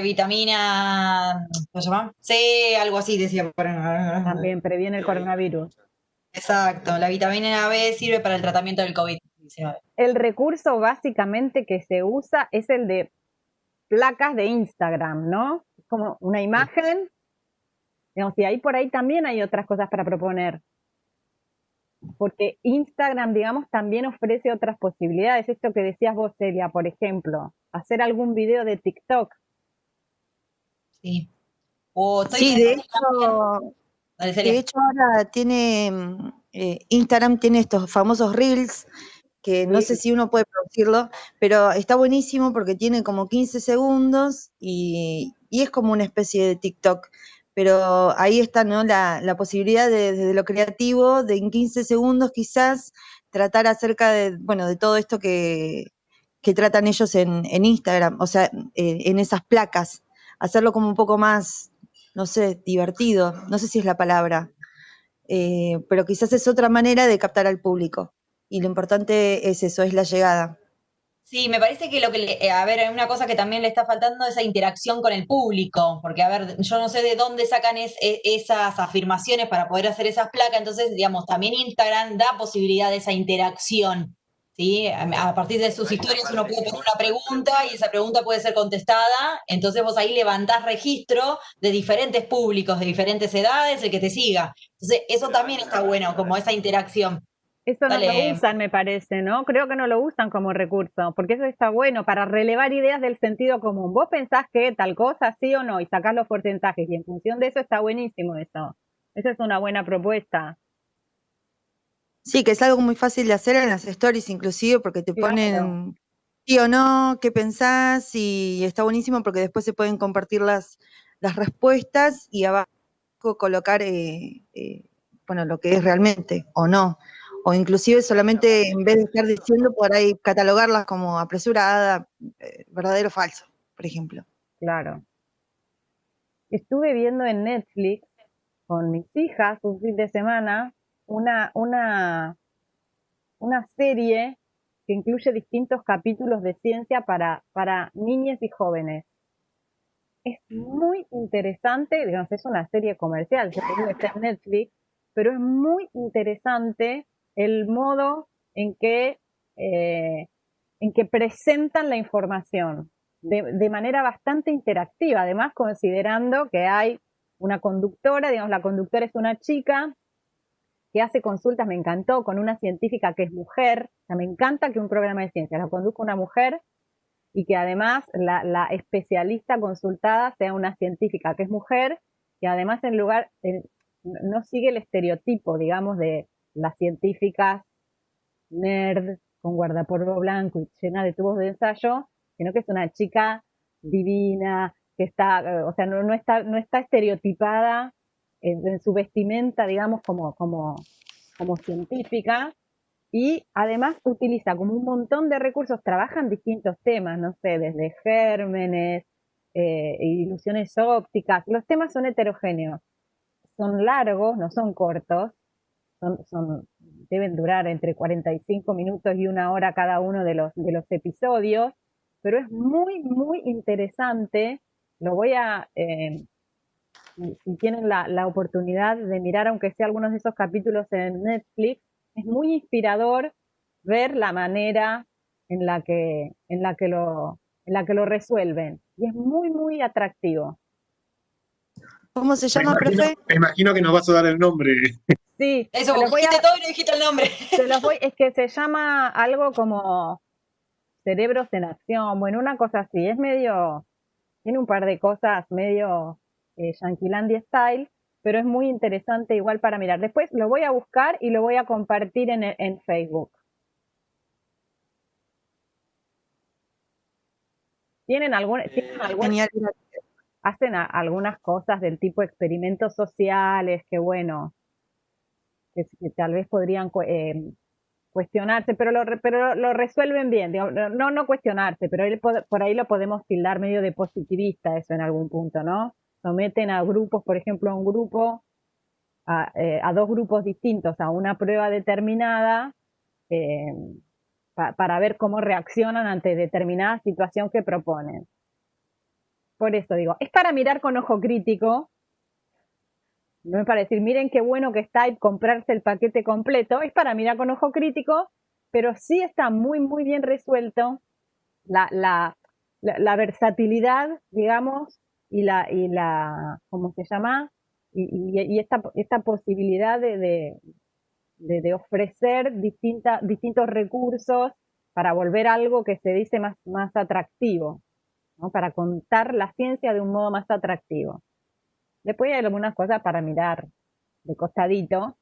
vitamina, ¿cómo se llama? C, algo así decía. También previene el Sí, ahí está coronavirus. escuchando. Exacto, la vitamina B sirve para el tratamiento del COVID-19. El recurso básicamente que se usa es el de placas de Instagram, ¿no? Es como una imagen, digamos, y ahí por ahí también hay otras cosas para proponer. Porque Instagram, digamos, también ofrece otras posibilidades. Esto que decías vos, Celia, por ejemplo, hacer algún video de TikTok. Sí. O estoy Sí, de pensando también. hecho, Dale, Celia. de hecho ahora tiene, Instagram tiene estos famosos Reels, que no sé si uno puede producirlo, pero está buenísimo porque tiene como 15 segundos y es como una especie de TikTok. Pero ahí está, ¿no? La posibilidad desde lo creativo, de en 15 segundos quizás tratar acerca de, bueno, de todo esto que tratan ellos en Instagram, o sea, en esas placas, hacerlo como un poco más, no sé, divertido, no sé si es la palabra, pero quizás es otra manera de captar al público. Y lo importante es eso, es la llegada. Sí, me parece que lo que a ver, una cosa que también le está faltando es esa interacción con el público, porque a ver, yo no sé de dónde sacan esas afirmaciones para poder hacer esas placas, entonces, digamos, también Instagram da posibilidad de esa interacción, ¿sí? A partir de sus historias uno puede poner una pregunta y esa pregunta puede ser contestada, entonces vos ahí levantás registro de diferentes públicos, de diferentes edades, el que te siga. Entonces, eso también está bueno, como esa interacción. Eso no lo Dale. usan, me parece, ¿no? Creo que no lo usan como recurso, porque eso está bueno para relevar ideas del sentido común. Vos pensás que tal cosa, sí o no, y sacar los porcentajes, y en función de eso está buenísimo eso. Esa es una buena propuesta. Sí, que es algo muy fácil de hacer en las stories inclusive, porque te Claro, ponen sí o no, qué pensás, y está buenísimo porque después se pueden compartir las respuestas y abajo colocar, bueno, lo que es realmente o no. O inclusive solamente en vez de estar diciendo por ahí catalogarlas como apresurada, verdadero o falso, por ejemplo. claro. Estuve viendo en Netflix con mis hijas un fin de semana una, una, una serie que incluye distintos capítulos de ciencia para niñas y jóvenes. Es muy interesante, digamos, es una serie comercial, yo creo que está en Netflix, pero es muy interesante el modo eh, en que presentan la información de manera bastante interactiva, además considerando que hay una conductora, digamos, la conductora es una chica que hace consultas, me encantó, con una científica que es mujer, o sea, me encanta que un programa de ciencia lo conduzca una mujer y que además la especialista consultada sea una científica que es mujer, y además no sigue el estereotipo, digamos, de las científicas nerd con guardapolvo blanco y llena de tubos de ensayo, sino que es una chica divina, que está, o sea, no está estereotipada en su vestimenta, digamos, como científica, y además utiliza como un montón de recursos, trabajan distintos temas, no sé, desde gérmenes, ilusiones ópticas. Los temas son heterogéneos, son largos, no son cortos, deben durar entre 45 minutos y una hora cada uno de los episodios, pero es muy, muy interesante. Lo voy a, si tienen la oportunidad de mirar, aunque sea algunos de esos capítulos en Netflix, es muy inspirador ver la manera en la que lo resuelven. Y es muy, muy atractivo. ¿Cómo se llama, profe? Me imagino que nos vas a dar el nombre. Sí, Eso, se los porque voy dijiste a, todo y no dijiste el nombre. es que se llama algo como Cerebros en Acción, bueno, una cosa así, tiene un par de cosas medio Yanquilandia style, pero es muy interesante igual para mirar. Después lo voy a buscar y lo voy a compartir en Facebook. Genial. Hacen algunas cosas del tipo experimentos sociales que bueno, que tal vez podrían cuestionarse, pero lo resuelven bien, digamos, no cuestionarse, pero por ahí lo podemos tildar medio de positivista eso en algún punto, ¿no? Someten a grupos, por ejemplo, a dos grupos distintos a una prueba determinada eh, para ver cómo reaccionan ante determinada situación que proponen. Por eso digo, es para mirar con ojo crítico, no es para decir, miren qué bueno que está y comprarse el paquete completo, es para mirar con ojo crítico, pero sí está muy, muy bien resuelto la versatilidad, digamos, ¿cómo se llama? Y esta posibilidad de ofrecer distintos recursos para volver algo que se dice más atractivo, ¿no? Para contar la ciencia de un modo más atractivo. Después hay algunas cosas para mirar de costadito,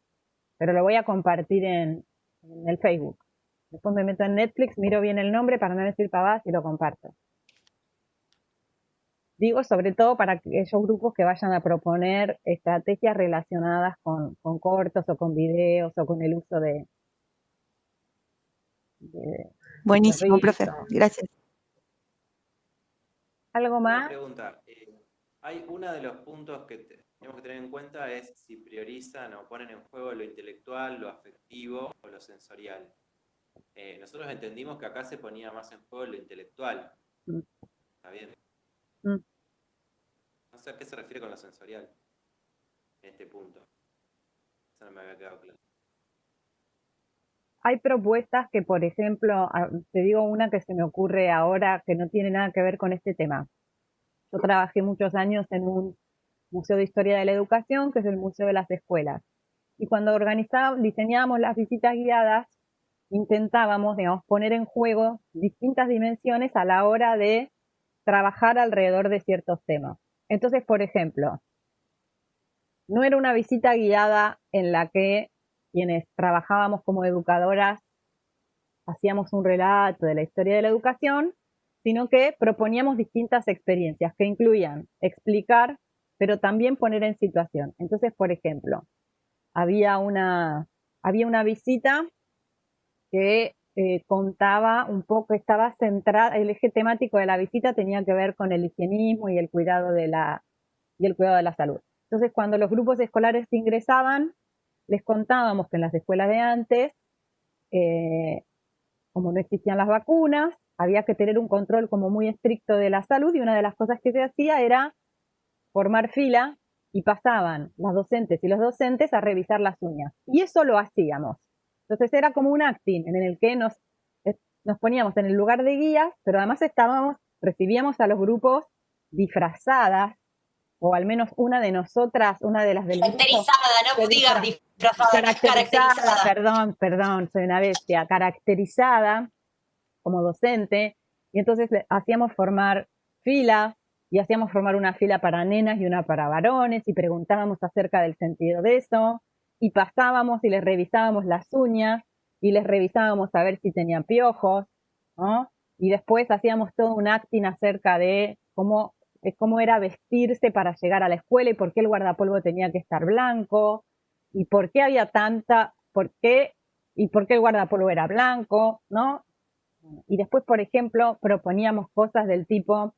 pero lo voy a compartir en el Facebook. Después me meto en Netflix, miro bien el nombre para no decir pavadas y lo comparto. Digo, sobre todo para aquellos grupos que vayan a proponer estrategias relacionadas con cortos o con videos o con el uso de Buenísimo, profe. chorritos. Gracias. ¿Algo Una más? pregunta. Hay uno de los puntos que tenemos que tener en cuenta es si priorizan o ponen en juego lo intelectual, lo afectivo o lo sensorial. Nosotros entendimos que acá se ponía más en juego lo intelectual. Mm. ¿Está bien? Mm. No sé a qué se refiere con lo sensorial en este punto. Eso no me había quedado claro. Hay propuestas que, por ejemplo, te digo una que se me ocurre ahora que no tiene nada que ver con este tema. Yo trabajé muchos años en un museo de historia de la educación, que es el Museo de las Escuelas. Y cuando diseñábamos las visitas guiadas, intentábamos, digamos, poner en juego distintas dimensiones a la hora de trabajar alrededor de ciertos temas. Entonces, por ejemplo, no era una visita guiada en la que quienes trabajábamos como educadoras hacíamos un relato de la historia de la educación, sino que proponíamos distintas experiencias que incluían explicar, pero también poner en situación. Entonces, por ejemplo, había una visita que contaba un poco, estaba centrada, el eje temático de la visita tenía que ver con el higienismo y el cuidado de la salud. Entonces, cuando los grupos escolares ingresaban, les contábamos que en las escuelas de antes, como no existían las vacunas, había que tener un control como muy estricto de la salud y una de las cosas que se hacía era formar fila y pasaban las docentes y los docentes a revisar las uñas. Y eso lo hacíamos. Entonces era como un acting en el que nos poníamos en el lugar de guías, pero además recibíamos a los grupos disfrazadas, o al menos una de nosotras, una de las del grupo. Caracterizada, no digas disfrazada, caracterizada. Perdón, soy una bestia, caracterizada como docente, y entonces hacíamos formar filas, y hacíamos formar una fila para nenas y una para varones, y preguntábamos acerca del sentido de eso, y pasábamos y les revisábamos las uñas, y les revisábamos a ver si tenían piojos, ¿no? Y después hacíamos todo un acting acerca de cómo era vestirse para llegar a la escuela y por qué el guardapolvo tenía que estar blanco, y por qué había y por qué el guardapolvo era blanco, ¿no? Y después, por ejemplo, proponíamos cosas del tipo,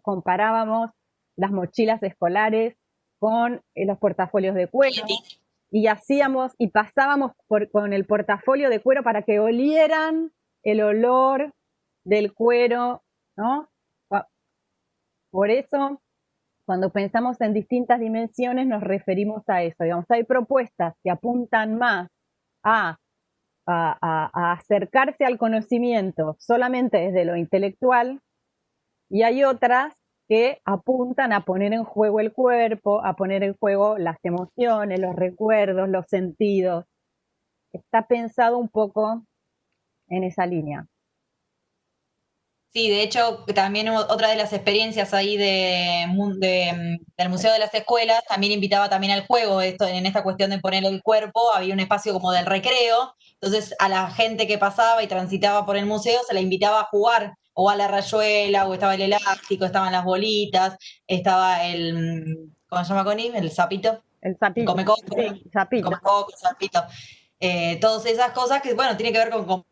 comparábamos las mochilas escolares con los portafolios de cuero, y pasábamos con el portafolio de cuero para que olieran el olor del cuero, ¿no? Por eso, cuando pensamos en distintas dimensiones, nos referimos a eso. Digamos, hay propuestas que apuntan más a acercarse al conocimiento solamente desde lo intelectual, y hay otras que apuntan a poner en juego el cuerpo, a poner en juego las emociones, los recuerdos, los sentidos. Está pensado un poco en esa línea. Sí, de hecho, también otra de las experiencias ahí del Museo de las Escuelas también invitaba también al juego, en esta cuestión de poner el cuerpo, había un espacio como del recreo, entonces a la gente que pasaba y transitaba por el museo se la invitaba a jugar, o a la rayuela, o estaba el elástico, estaban las bolitas, estaba ¿cómo se llama, Connie? El sapito. El sapito. Come coco, Sí, sapito. come coco, sapito. Todas esas cosas que, bueno, tiene que ver con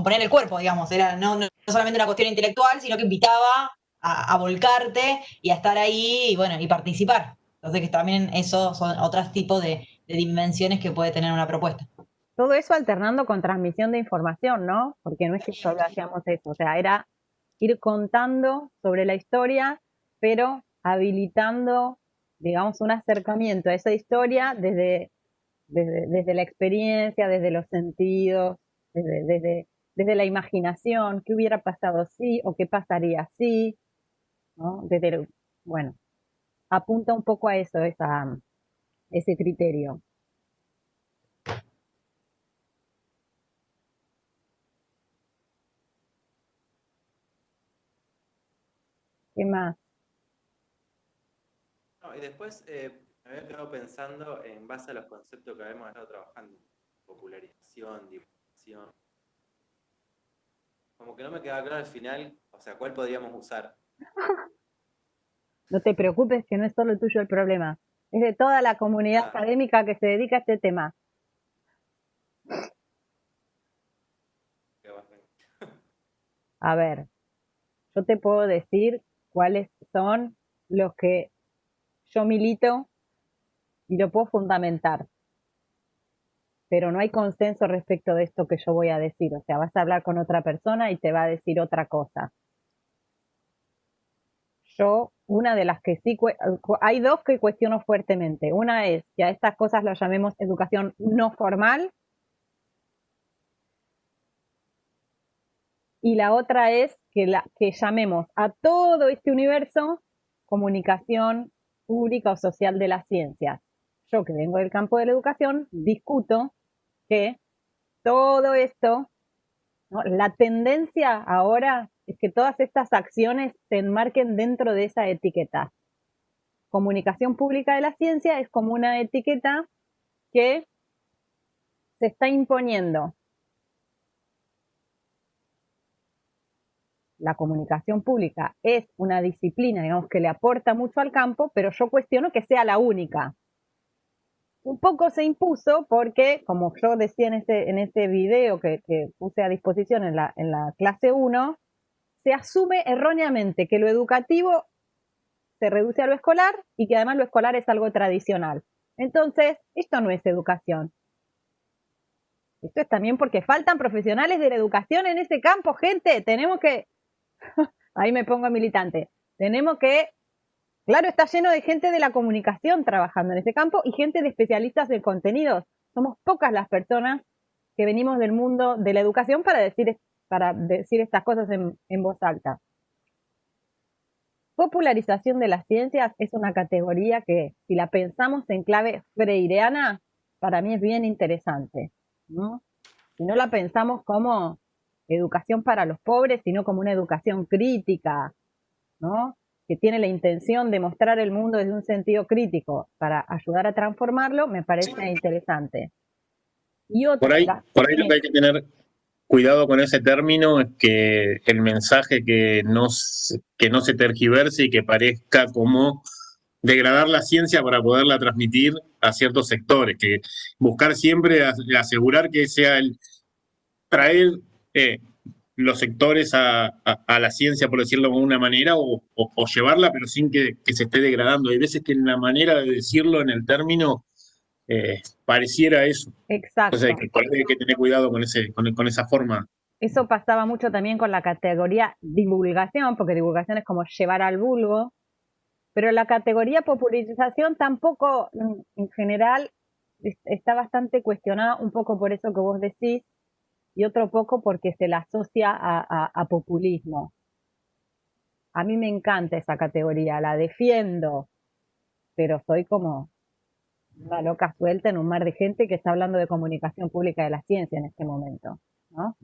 poner el cuerpo, digamos. Era no solamente una cuestión intelectual, sino que invitaba a volcarte y a estar ahí y, bueno, y participar. Entonces, que también esos son otros tipos de dimensiones que puede tener una propuesta. Todo eso alternando con transmisión de información, ¿no? Porque no es que solo hacíamos eso, o sea, era ir contando sobre la historia, pero habilitando, digamos, un acercamiento a esa historia desde la experiencia, desde los sentidos, desde desde la imaginación, qué hubiera pasado si o qué pasaría si, ¿no? Bueno, apunta un poco a eso, ese criterio. ¿Qué más? No, y después me había quedado pensando en base a los conceptos que habíamos estado trabajando, popularización, divulgación. Como que no me quedaba claro al final, o sea, cuál podríamos usar. No te preocupes que no es solo tuyo el problema, es de toda la comunidad Ah, académica que se dedica a este tema. qué bueno. A ver, yo te puedo decir cuáles son los que yo milito y lo puedo fundamentar, pero no hay consenso respecto de esto que yo voy a decir. O sea, vas a hablar con otra persona y te va a decir otra cosa. Yo, una de las que sí, hay dos que cuestiono fuertemente. Una es que a estas cosas las llamemos educación no formal y la otra es que llamemos a todo este universo comunicación pública o social de las ciencias. Yo, que vengo del campo de la educación, discuto que todo esto, ¿no? La tendencia ahora es que todas estas acciones se enmarquen dentro de esa etiqueta. Comunicación pública de la ciencia es como una etiqueta que se está imponiendo. La comunicación pública es una disciplina, digamos, que le aporta mucho al campo, pero yo cuestiono que sea la única. Un poco se impuso porque, como yo decía en ese video que puse a disposición en la clase 1, se asume erróneamente que lo educativo se reduce a lo escolar y que además lo escolar es algo tradicional. Entonces, esto no es educación. Esto es también porque faltan profesionales de la educación en ese campo, gente. Tenemos que, ahí me pongo militante, tenemos que, claro, está lleno de gente de la comunicación trabajando en ese campo y gente de especialistas en contenidos. Somos pocas las personas que venimos del mundo de la educación para decir estas cosas en voz alta. Popularización de las ciencias es una categoría que, si la pensamos en clave freireana, para mí es bien interesante, ¿no? Si no la pensamos como educación para los pobres, sino como una educación crítica, ¿no? Que tiene la intención de mostrar el mundo desde un sentido crítico para ayudar a transformarlo, me parece interesante. Y Por ahí, otra, por ahí lo que hay que tener cuidado con ese término es que el mensaje que no se tergiverse y que parezca como degradar la ciencia para poderla transmitir a ciertos sectores, que buscar siempre asegurar que sea el traer los sectores a la ciencia, por decirlo de alguna manera, o llevarla, pero sin que se esté degradando. Hay veces que en la manera de decirlo, en el término, pareciera eso. Entonces exacto. hay que tener cuidado con esa forma. Eso pasaba mucho también con la categoría divulgación, porque divulgación es como llevar al vulgo, pero la categoría popularización tampoco, en general, está bastante cuestionada, un poco por eso que vos decís, y otro poco porque se la asocia a populismo. A mí me encanta esa categoría, la defiendo, pero soy como una loca suelta en un mar de gente que está hablando de comunicación pública de la ciencia en este momento, ¿no?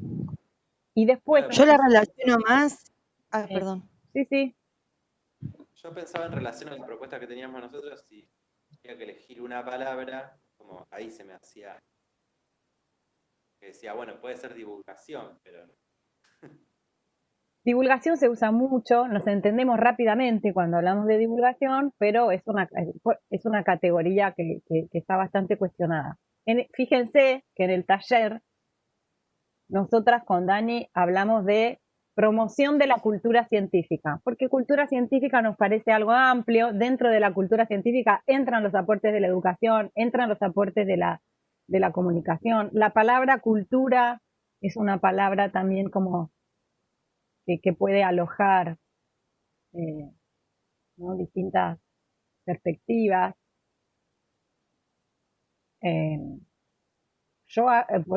Y después, Claro, Yo la relaciono más. Ah, sí, perdón. sí, yo pensaba en relación a la propuesta que teníamos nosotros, si tenía que elegir una palabra, como ahí se me hacía, que decía, bueno, puede ser divulgación, pero divulgación se usa mucho, nos entendemos rápidamente cuando hablamos de divulgación, pero es una categoría que está bastante cuestionada. Fíjense que en el taller, nosotras con Dani hablamos de promoción de la cultura científica, porque cultura científica nos parece algo amplio. Dentro de la cultura científica entran los aportes de la educación, entran los aportes de la comunicación. La palabra cultura es una palabra también como que puede alojar ¿no? distintas perspectivas. Yo,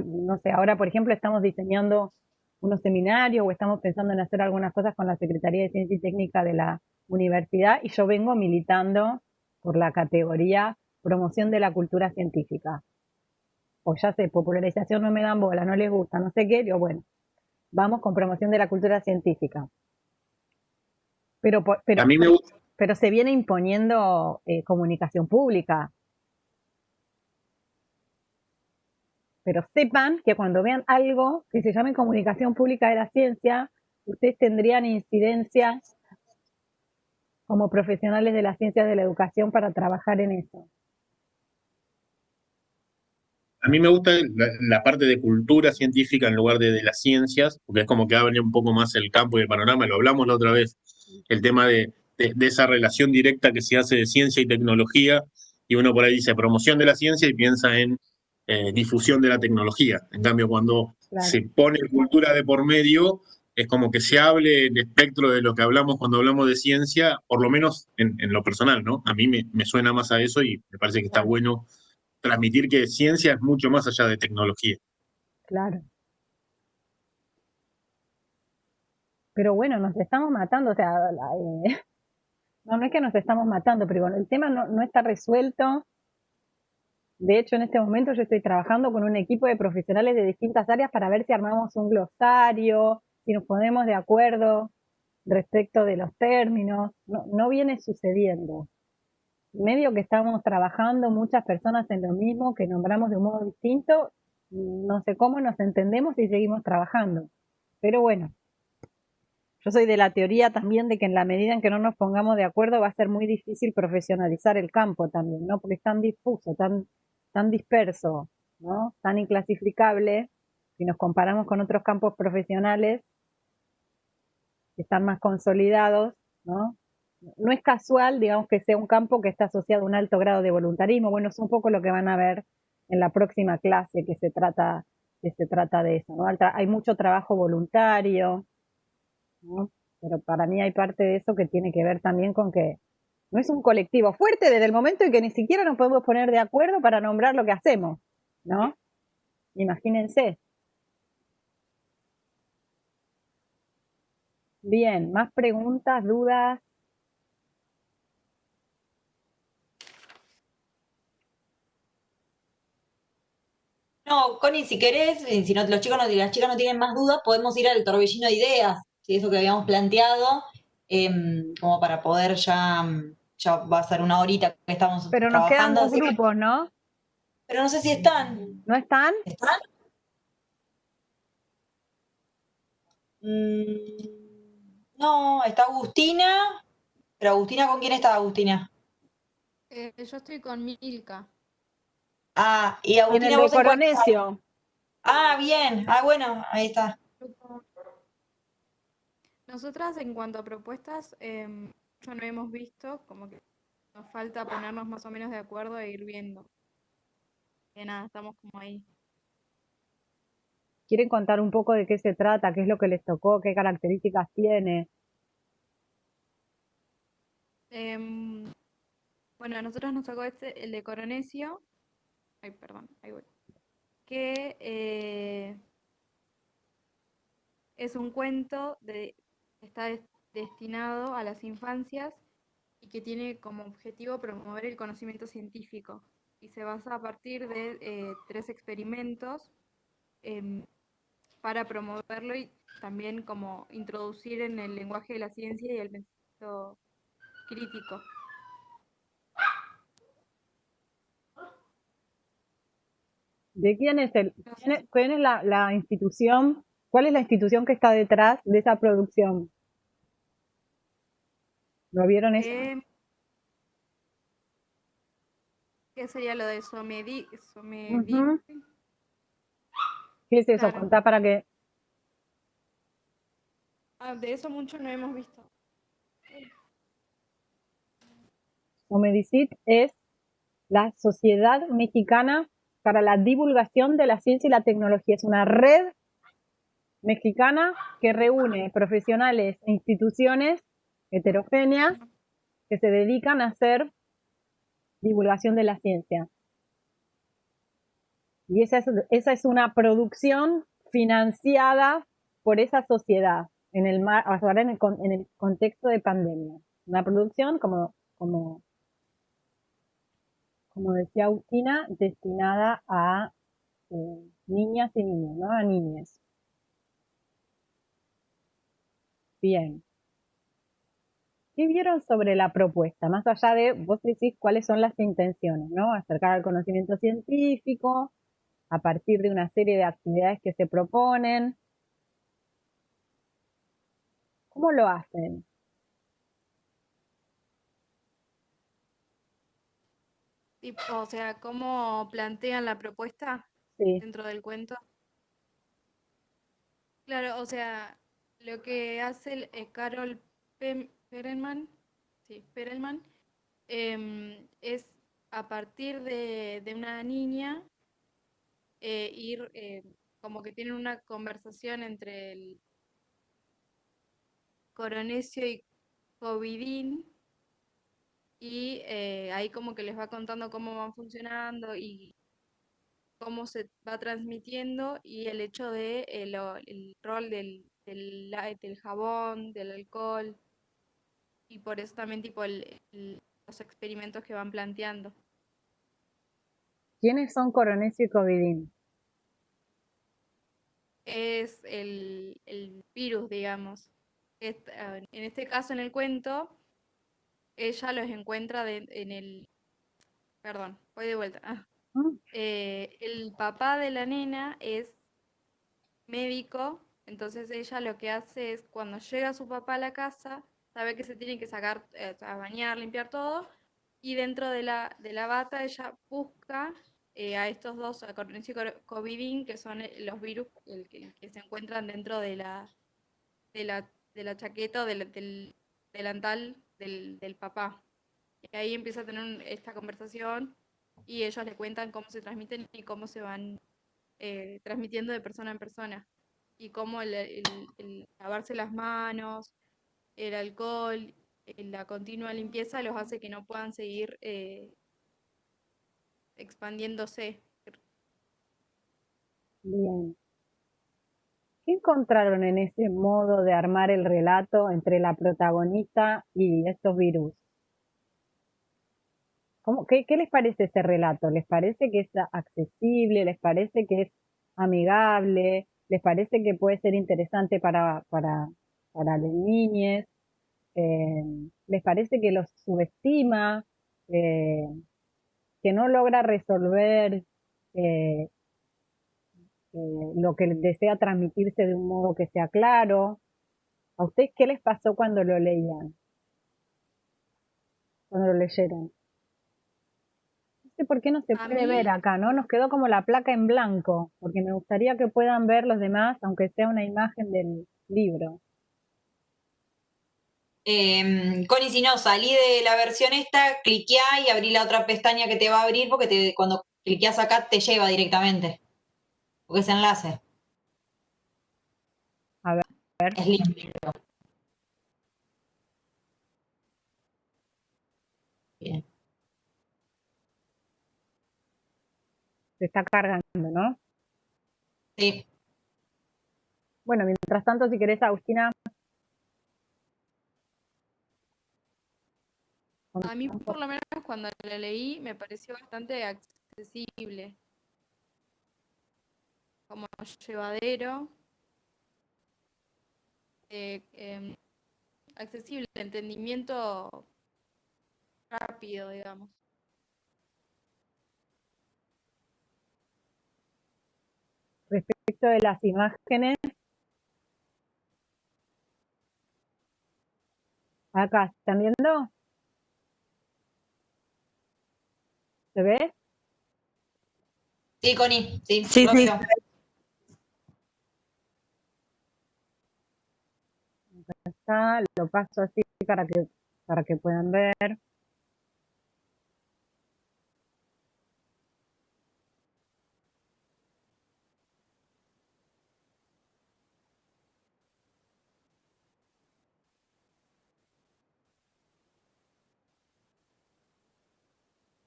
no sé, ahora por ejemplo estamos diseñando unos seminarios o estamos pensando en hacer algunas cosas con la Secretaría de Ciencia y Técnica de la universidad y yo vengo militando por la categoría promoción de la cultura científica. O ya sé, popularización no me dan bola, no les gusta, no sé qué, digo, bueno, vamos con promoción de la cultura científica. A mí me gusta. Pero se viene imponiendo comunicación pública. Pero sepan que cuando vean algo que se llame comunicación pública de la ciencia, ustedes tendrían incidencia como profesionales de las ciencias de la educación para trabajar en eso. A mí me gusta la parte de cultura científica en lugar de las ciencias, porque es como que abre un poco más el campo y el panorama. Lo hablamos la otra vez, el tema de esa relación directa que se hace de ciencia y tecnología, y uno por ahí dice promoción de la ciencia y piensa en difusión de la tecnología. En cambio, cuando se pone cultura de por medio, es como que se hable el espectro de lo que hablamos cuando hablamos de ciencia, por lo menos en lo personal, ¿no? A mí me suena más a eso y me parece que está bueno transmitir que ciencia es mucho más allá de tecnología. Claro. Pero bueno, nos estamos matando, o sea, no es que nos estamos matando, pero bueno, el tema no está resuelto. De hecho, en este momento yo estoy trabajando con un equipo de profesionales de distintas áreas para ver si armamos un glosario, si nos ponemos de acuerdo respecto de los términos. No viene sucediendo. Medio que estamos trabajando muchas personas en lo mismo, que nombramos de un modo distinto, no sé cómo nos entendemos y seguimos trabajando. Pero bueno, yo soy de la teoría también de que en la medida en que no nos pongamos de acuerdo va a ser muy difícil profesionalizar el campo también, ¿no? Porque es tan difuso, tan disperso, ¿no? Tan inclasificable, si nos comparamos con otros campos profesionales que están más consolidados, ¿no? No es casual, digamos, que sea un campo que está asociado a un alto grado de voluntarismo. Bueno, es un poco lo que van a ver en la próxima clase que se trata de eso, ¿no? Hay mucho trabajo voluntario, ¿no? Pero para mí hay parte de eso que tiene que ver también con que no es un colectivo fuerte desde el momento en que ni siquiera nos podemos poner de acuerdo para nombrar lo que hacemos, ¿no? Imagínense. Bien, más preguntas, dudas. No, Connie, si querés, si no, los chicos no, las chicas no tienen más dudas, podemos ir al torbellino de ideas, si eso que habíamos planteado, como para poder ya va a ser una horita que estamos Pero nos quedan trabajando, dos así que, grupos, ¿no? pero no sé si están. ¿No están? ¿Están? No, está Agustina, pero Agustina, ¿con quién está Agustina? Yo estoy con Milka. Ah, y En el Agustina, de ¿vos en cuál estás? Coronesio. Ah, bien, bueno, ahí está. Nosotras, en cuanto a propuestas, ya no hemos visto, como que nos falta ponernos más o menos de acuerdo e ir viendo. Que nada, estamos como ahí. ¿Quieren contar un poco de qué se trata? ¿Qué es lo que les tocó? ¿Qué características tiene? Bueno, a nosotros nos tocó el de Coronesio. Ay, perdón, ahí voy. Que es un cuento que está destinado a las infancias y que tiene como objetivo promover el conocimiento científico. Y se basa a partir de 3 experimentos para promoverlo y también como introducir en el lenguaje de la ciencia y el pensamiento crítico. ¿De quién es quién es la institución? ¿Cuál es la institución que está detrás de esa producción? ¿Lo vieron eso? ¿Qué sería lo de Somedi? Ujú. ¿Qué es eso? Claro. Contá para que... De eso mucho no hemos visto. Somedicit es la Sociedad Mexicana para la Divulgación de la Ciencia y la Tecnología. Es una red mexicana que reúne profesionales e instituciones heterogéneas que se dedican a hacer divulgación de la ciencia. Y esa es una producción financiada por esa sociedad, ahora en el contexto de pandemia. Una producción, como decía Agustina, destinada a niñas y niños, ¿no? A niñas. Bien. ¿Qué vieron sobre la propuesta? Más allá de, vos decís cuáles son las intenciones, ¿no? Acercar al conocimiento científico a partir de una serie de actividades que se proponen. ¿Cómo lo hacen? O sea, ¿cómo plantean la propuesta Sí. dentro del cuento? Claro, o sea, lo que hace Carol Perelman, sí, Perelman, es a partir de una niña ir, como que tienen una conversación entre el Coronesio y Covidín, y ahí como que les va contando cómo van funcionando y cómo se va transmitiendo, y el hecho de el rol del jabón, del alcohol, y por eso también tipo los experimentos que van planteando. ¿Quiénes son Coronesio y Covidín? Es el virus, digamos. En este caso, en el cuento, ella los encuentra en el... Perdón, voy de vuelta. ¿Mm? El papá de la nena es médico, entonces ella lo que hace es, cuando llega su papá a la casa, sabe que se tiene que sacar, a bañar, limpiar todo, y dentro de la bata ella busca a estos dos, a Cornecio y Covidín, que son los virus que se encuentran dentro de la chaqueta o del delantal del papá. Y ahí empieza a tener esta conversación, y ellos le cuentan cómo se transmiten y cómo se van transmitiendo de persona en persona, y cómo el lavarse las manos, el alcohol, la continua limpieza los hace que no puedan seguir expandiéndose. Bien. ¿Qué encontraron en ese modo de armar el relato entre la protagonista y estos virus? ¿Qué les parece ese relato? ¿Les parece que es accesible? ¿Les parece que es amigable? ¿Les parece que puede ser interesante para las niñas? Eh, ¿Les parece que los subestima? Eh, ¿Que no logra resolver eh, lo que desea transmitirse de un modo que sea claro? ¿A ustedes qué les pasó cuando lo leían? Cuando lo leyeron. No sé por qué no se A puede ver mí, acá, ¿no? Nos quedó como la placa en blanco, porque me gustaría que puedan ver los demás, aunque sea una imagen del libro. Connie, si no, salí de la versión esta, cliqueá y abrí la otra pestaña que te va a abrir, porque cuando cliqueás acá te lleva directamente. Porque es enlace. A ver, Es limpio. Bien. se está cargando, ¿no? Sí. Bueno, mientras tanto, si querés, Agustina, a mí por lo menos cuando la leí me pareció bastante accesible, como llevadero, accesible, entendimiento rápido, digamos. respecto de las imágenes, acá, ¿están viendo? ¿Se ve? Sí, Connie, sí, Sí, lo sí. veo. Está, lo paso así para que puedan ver.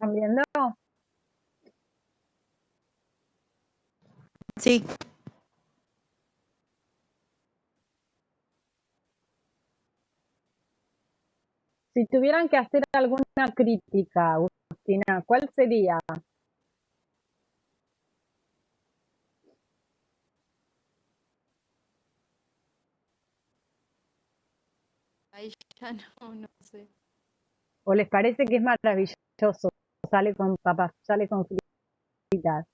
¿Están viendo? Sí. Si tuvieran que hacer alguna crítica, Agustina, ¿cuál sería? Ahí ya no sé. ¿O les parece que es maravilloso? Sale con papas, sale con fritas.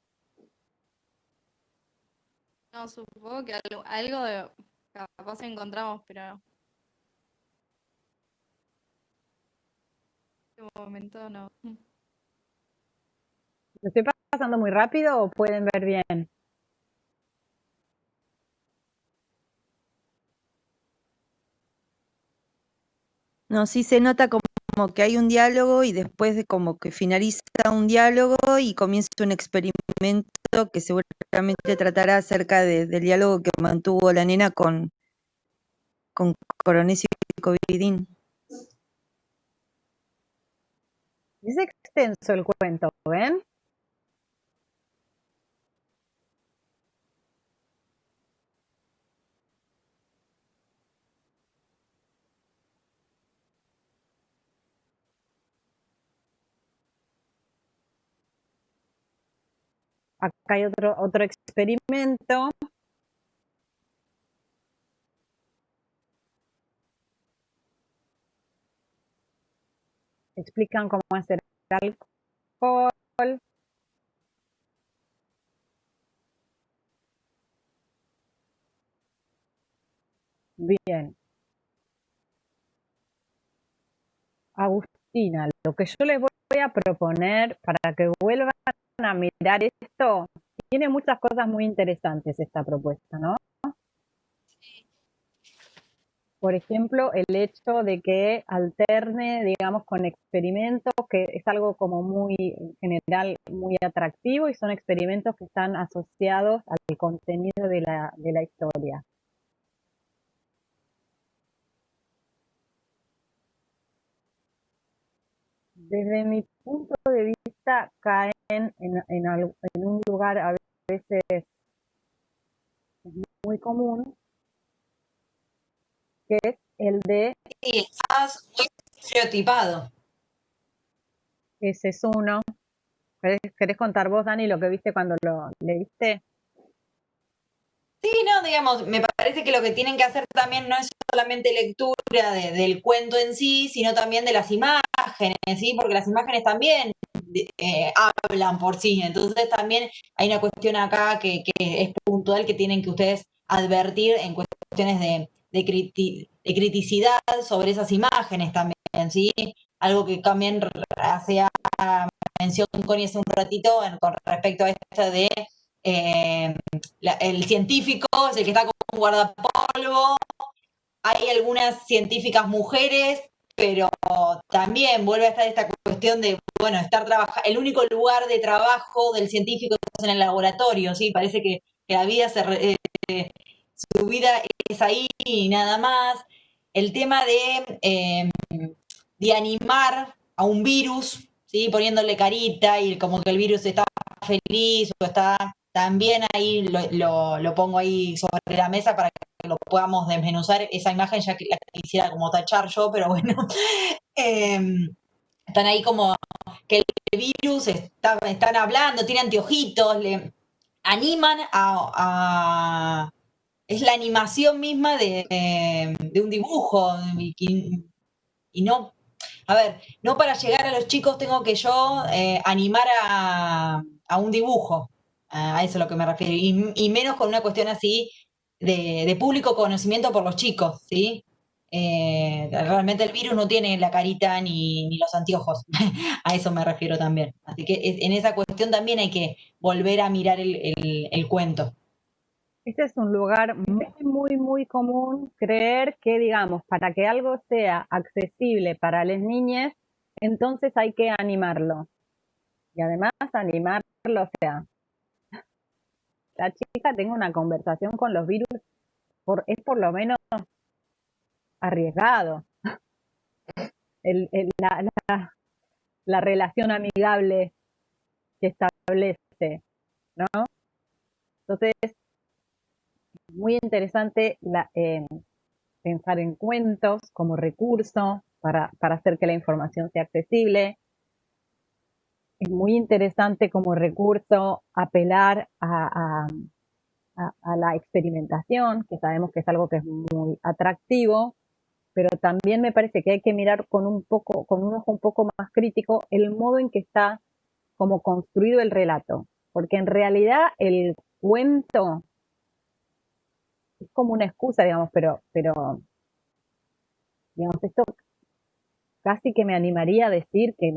No, supongo que algo de capaz encontramos, pero en este momento no. ¿Lo estoy pasando muy rápido o pueden ver bien? No, sí se nota como que hay un diálogo y después de como que finaliza un diálogo y comienza un experimento que seguramente tratará acerca del diálogo que mantuvo la nena con Coronel y Covidín. Es extenso el cuento, ¿ven? Acá hay otro experimento. Explican cómo hacer alcohol. Bien. Agustina, lo que yo les voy a proponer para que vuelvan a mirar esto, tiene muchas cosas muy interesantes esta propuesta, ¿no? Por ejemplo, el hecho de que alterne, digamos, con experimentos, que es algo como muy, en general, muy atractivo y son experimentos que están asociados al contenido de la historia. Desde mi punto de vista, caen en un lugar a veces muy común, que es el de Sí, estás muy estereotipado. ese es uno. ¿Querés contar vos, Dani, lo que viste cuando lo leíste? Sí, no, digamos, me parece que lo que tienen que hacer también no es solamente lectura del cuento en sí, sino también de las imágenes, ¿sí? Porque las imágenes también hablan por sí. Entonces también hay una cuestión acá que es puntual que tienen que ustedes advertir en cuestiones de criticidad sobre esas imágenes también, ¿sí? Algo que también hacía mención Connie hace un ratito con respecto a esto de el científico es el que está con un guardapolvo. Hay algunas científicas mujeres, pero también vuelve a estar esta cuestión de, bueno, estar trabajando. El único lugar de trabajo del científico es en el laboratorio, ¿sí? Parece que la vida su vida es ahí y nada más. El tema de animar a un virus, ¿sí? Poniéndole carita y como que el virus está feliz o está también ahí, lo pongo ahí sobre la mesa para que lo podamos desmenuzar. Esa imagen ya que la quisiera como tachar yo, pero bueno. Están ahí como que el virus están hablando, tiene anteojitos, le animan es la animación misma de un dibujo y no, a ver, no para llegar a los chicos tengo que yo animar a un dibujo, a eso es a lo que me refiero, y menos con una cuestión así de público conocimiento por los chicos, ¿sí? Realmente el virus no tiene la carita ni los anteojos, a eso me refiero también. Así que en esa cuestión también hay que volver a mirar el cuento. Este es un lugar muy, muy, muy común creer que, digamos, para que algo sea accesible para las niñas, entonces hay que animarlo. Y además animarlo, o sea, la chica tenga una conversación con los virus, es por lo menos arriesgado. La relación amigable que establece, ¿no? Entonces, muy interesante pensar en cuentos como recurso para hacer que la información sea accesible. Es muy interesante como recurso apelar a la experimentación, que sabemos que es algo que es muy atractivo, pero también me parece que hay que mirar con un ojo un poco más crítico el modo en que está como construido el relato, porque en realidad el cuento es como una excusa, digamos, pero digamos, esto casi que me animaría a decir que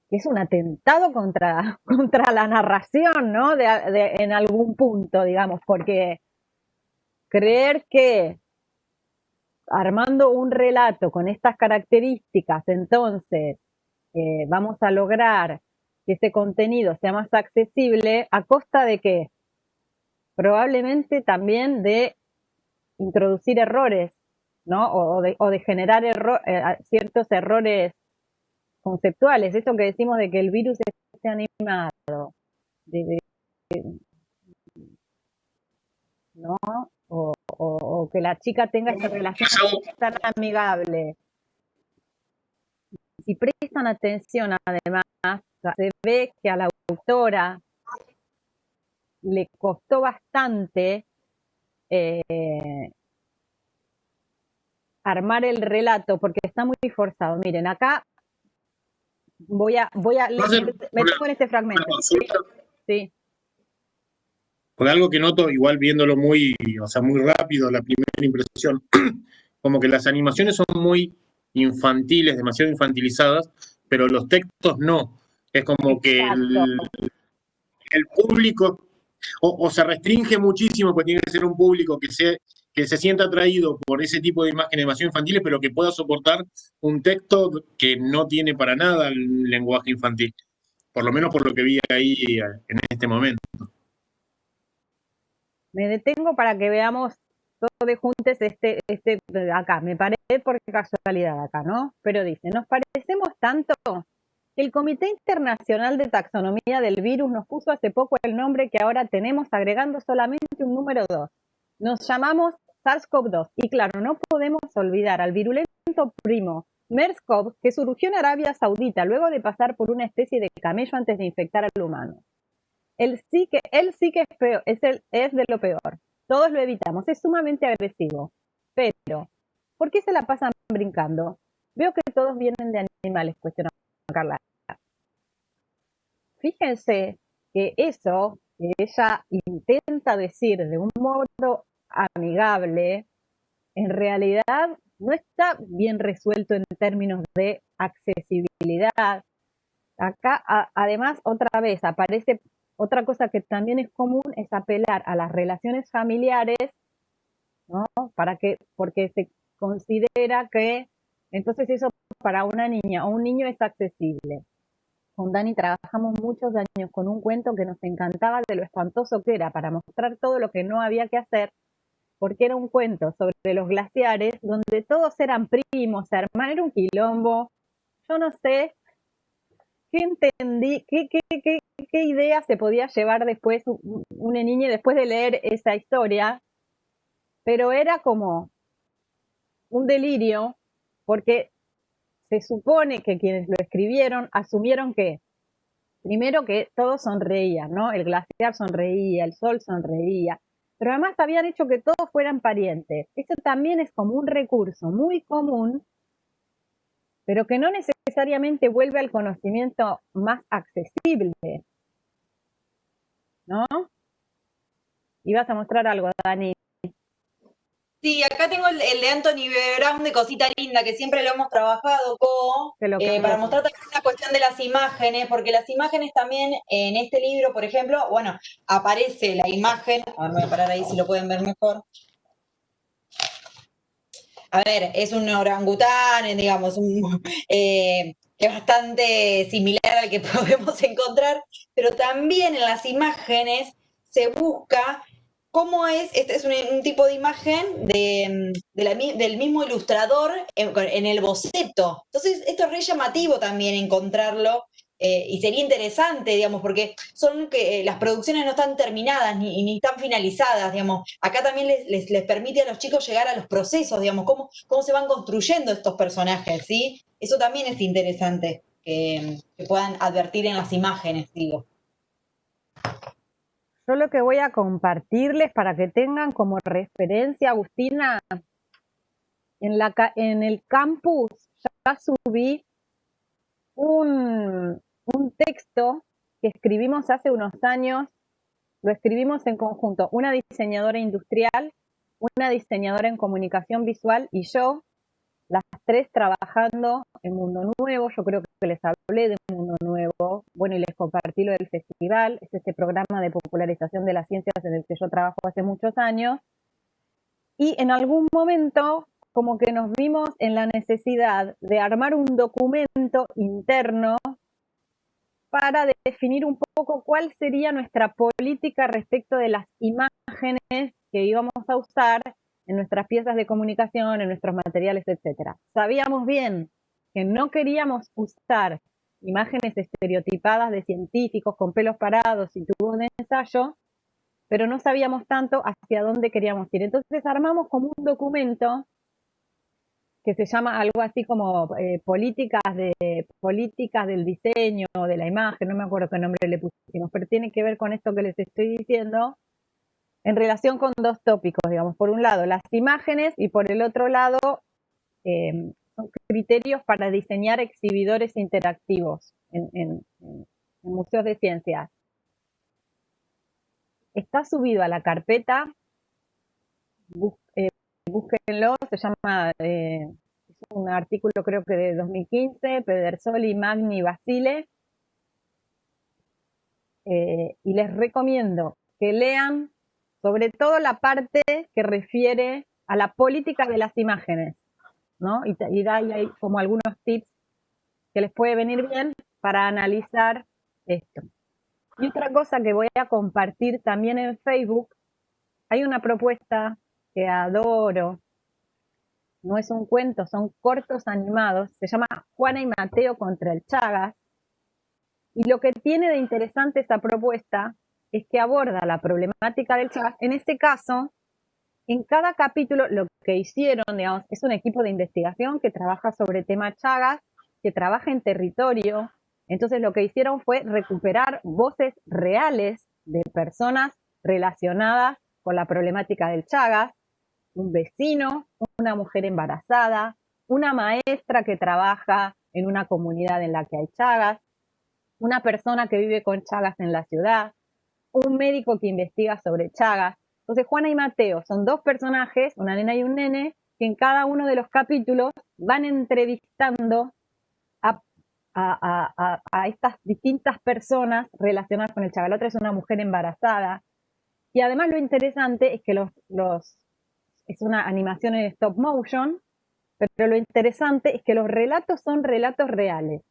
es un atentado contra la narración, ¿no? En algún punto, digamos, porque creer que armando un relato con estas características, entonces vamos a lograr que ese contenido sea más accesible, ¿a costa de qué? Probablemente también de introducir errores, ¿no? O de generar ciertos errores conceptuales. Esto que decimos de que el virus esté animado, ¿no? O que la chica tenga esta relación tan amigable. Si prestan atención, además, se ve que a la autora le costó bastante armar el relato porque está muy forzado. Miren, acá voy a leer, me pongo en este fragmento. Sí. Porque algo que noto, igual viéndolo muy rápido, la primera impresión, como que las animaciones son muy infantiles, demasiado infantilizadas, pero los textos no. Es como que el público o se restringe muchísimo, porque tiene que ser un público que se sienta atraído por ese tipo de imágenes demasiado infantiles, pero que pueda soportar un texto que no tiene para nada el lenguaje infantil. Por lo menos por lo que vi ahí en este momento. Me detengo para que veamos todos de juntos acá. Me paré por casualidad acá, ¿no? Pero dice, nos parecemos tanto que el Comité Internacional de Taxonomía del Virus nos puso hace poco el nombre que ahora tenemos agregando solamente un número 2. Nos llamamos SARS-CoV-2 y claro, no podemos olvidar al virulento primo MERS-CoV que surgió en Arabia Saudita luego de pasar por una especie de camello antes de infectar al humano. Él sí que es peor, es de lo peor. Todos lo evitamos, es sumamente agresivo. Pero, ¿por qué se la pasan brincando? Veo que todos vienen de animales, cuestionó Carla. Fíjense que eso que ella intenta decir de un modo amigable, en realidad no está bien resuelto en términos de accesibilidad. Acá, además, otra vez aparece otra cosa que también es común, es apelar a las relaciones familiares, ¿no? Porque se considera que entonces eso para una niña o un niño es accesible. Con Dani trabajamos muchos años con un cuento que nos encantaba de lo espantoso que era, para mostrar todo lo que no había que hacer, porque era un cuento sobre los glaciares, donde todos eran primos, hermanos, era un quilombo. Yo no sé qué entendí, qué idea se podía llevar después una niña después de leer esa historia, pero era como un delirio, porque se supone que quienes lo escribieron asumieron que, primero que todos sonreían, ¿no? El glaciar sonreía, el sol sonreía, pero además habían hecho que todos fueran parientes. Eso también es como un recurso muy común, pero que no necesariamente vuelve al conocimiento más accesible, ¿no? Ibas a mostrar algo, Dani. Sí, acá tengo el de Anthony Brown de Cosita Linda, que siempre lo hemos trabajado para mostrar también la cuestión de las imágenes, porque las imágenes también en este libro, por ejemplo, bueno, aparece la imagen, a ver, voy a parar ahí si lo pueden ver mejor. A ver, es un orangután, digamos, que es bastante similar al que podemos encontrar, pero también en las imágenes se busca cómo este es un tipo de imagen del mismo ilustrador en el boceto. Entonces, esto es re llamativo también encontrarlo y sería interesante, digamos, porque son que las producciones no están terminadas ni están finalizadas, digamos. Acá también les permite a los chicos llegar a los procesos, digamos, cómo se van construyendo estos personajes, ¿sí? Eso también es interesante que puedan advertir en las imágenes, digo. Yo lo que voy a compartirles para que tengan como referencia, Agustina, en el campus ya subí un texto que escribimos hace unos años, lo escribimos en conjunto, una diseñadora industrial, una diseñadora en comunicación visual y yo, las tres trabajando en Mundo Nuevo. Yo creo que les hablé de Mundo Nuevo, bueno, y les compartí lo del festival, es este programa de popularización de las ciencias en el que yo trabajo hace muchos años, y en algún momento como que nos vimos en la necesidad de armar un documento interno para definir un poco cuál sería nuestra política respecto de las imágenes que íbamos a usar en nuestras piezas de comunicación, en nuestros materiales, etc. Sabíamos bien que no queríamos usar imágenes estereotipadas de científicos con pelos parados y tubos de ensayo, pero no sabíamos tanto hacia dónde queríamos ir. Entonces armamos como un documento que se llama algo así como políticas del diseño, de la imagen, no me acuerdo qué nombre le pusimos, pero tiene que ver con esto que les estoy diciendo, en relación con dos tópicos, digamos, por un lado las imágenes y por el otro lado son criterios para diseñar exhibidores interactivos en museos de ciencias. Está subido a la carpeta, búsquenlo, se llama, es un artículo creo que de 2015, Pedersoli, Magni, Basile, y les recomiendo que lean sobre todo la parte que refiere a la política de las imágenes, ¿no? Y da ahí como algunos tips que les puede venir bien para analizar esto. Y otra cosa que voy a compartir también en Facebook, hay una propuesta que adoro, no es un cuento, son cortos animados, se llama Juana y Mateo contra el Chagas, y lo que tiene de interesante esa propuesta es que aborda la problemática del Chagas. En ese caso, en cada capítulo lo que hicieron, digamos, es un equipo de investigación que trabaja sobre tema Chagas, que trabaja en territorio. Entonces lo que hicieron fue recuperar voces reales de personas relacionadas con la problemática del Chagas, un vecino, una mujer embarazada, una maestra que trabaja en una comunidad en la que hay Chagas, una persona que vive con Chagas en la ciudad, un médico que investiga sobre Chagas. Entonces Juana y Mateo son dos personajes, una nena y un nene, que en cada uno de los capítulos van entrevistando a estas distintas personas relacionadas con el Chagas. La otra es una mujer embarazada. Y además lo interesante es que es una animación en stop motion, pero lo interesante es que los relatos son relatos reales.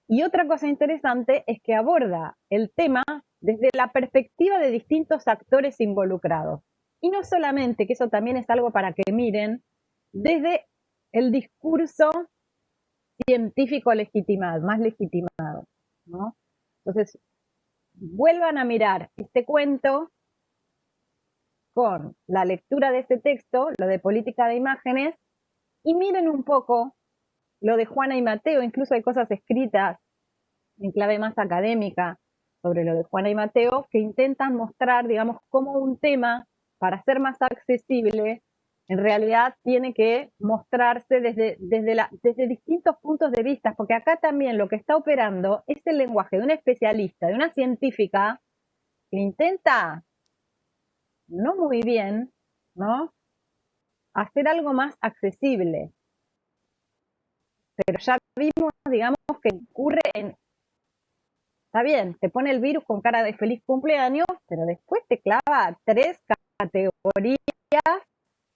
Y otra cosa interesante es que aborda el tema desde la perspectiva de distintos actores involucrados. Y no solamente, que eso también es algo para que miren, desde el discurso científico legitimado, más legitimado, ¿no? Entonces, vuelvan a mirar este cuento con la lectura de este texto, lo de política de imágenes, y miren un poco lo de Juana y Mateo. Incluso hay cosas escritas en clave más académica sobre lo de Juana y Mateo que intentan mostrar, digamos, cómo un tema, para ser más accesible, en realidad tiene que mostrarse desde distintos puntos de vista, porque acá también lo que está operando es el lenguaje de una especialista, de una científica, que intenta, no muy bien, ¿no?, hacer algo más accesible. Pero ya vimos, digamos, que ocurre está bien, te pone el virus con cara de feliz cumpleaños, pero después te clava 3 categorías,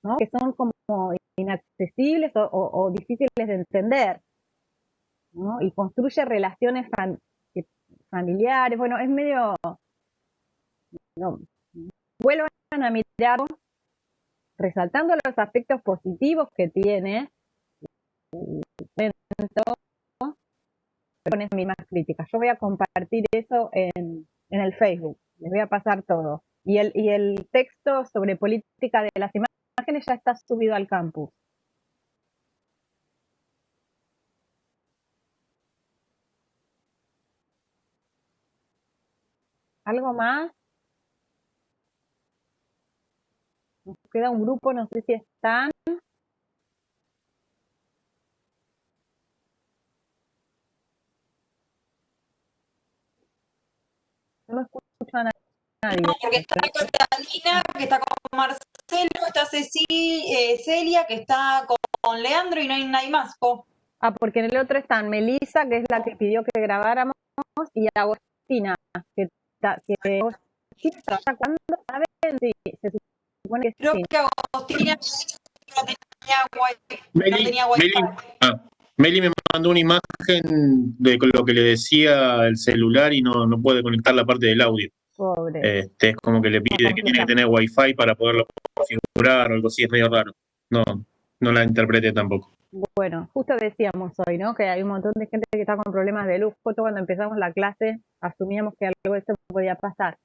¿no?, que son como inaccesibles o difíciles de entender, ¿no? Y construye relaciones familiares. Bueno, es medio... No, vuelvan a mirar, resaltando los aspectos positivos que tiene, con esas mismas críticas. Yo voy a compartir eso en el Facebook, les voy a pasar todo. Y el texto sobre política de las imágenes ya está subido al campus. ¿Algo más? Nos queda un grupo, no sé si están. No escucho a nadie. No, porque está Catalina, que está con Marcelo, está Celia, que está con Leandro y no hay nadie más. Ah, porque en el otro están Melissa, que es la que pidió que grabáramos, y Agostina, que ¿hasta cuándo? ¿Saben? Sí, se supone que Creo sí. que Agostina no tenía wifi. Meli me mandó una imagen de lo que le decía el celular y no puede conectar la parte del audio. Pobre. Es como que le pide que tiene que tener wifi para poderlo configurar o algo así, es medio raro. No la interpreté tampoco. Bueno, justo decíamos hoy, ¿no? Que hay un montón de gente que está con problemas de luz. Justo cuando empezamos la clase asumíamos que algo de esto podía pasar.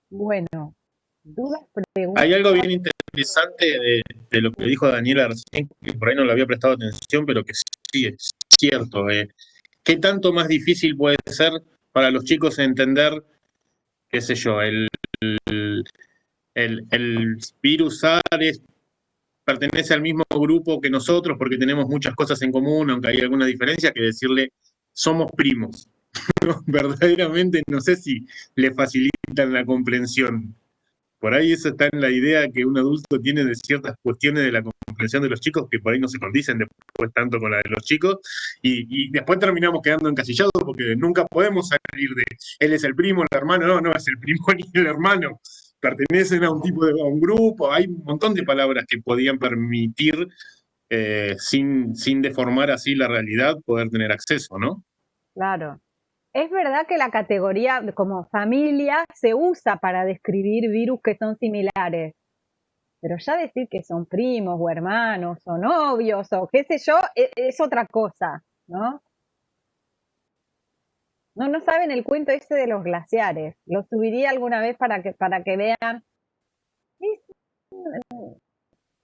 Bueno, dudas, preguntas. Hay algo bien interesante de lo que dijo Daniela recién, que por ahí no le había prestado atención, pero que sí es cierto. ¿Qué tanto más difícil puede ser para los chicos entender, qué sé yo, el virus SARS pertenece al mismo grupo que nosotros porque tenemos muchas cosas en común, aunque hay alguna diferencia, que decirle somos primos? Verdaderamente no sé si le facilitan la comprensión. Por ahí eso está en la idea que un adulto tiene de ciertas cuestiones de la comprensión de los chicos que por ahí no se condicen después tanto con la de los chicos y después terminamos quedando encasillados porque nunca podemos salir de él es el primo, el hermano, no es el primo ni el hermano, pertenecen a un grupo, hay un montón de palabras que podían permitir sin deformar así la realidad poder tener acceso, ¿no? Claro. Es verdad que la categoría como familia se usa para describir virus que son similares, pero ya decir que son primos o hermanos o novios o qué sé yo es otra cosa, ¿no? No saben el cuento ese de los glaciares. Lo subiría alguna vez para que vean.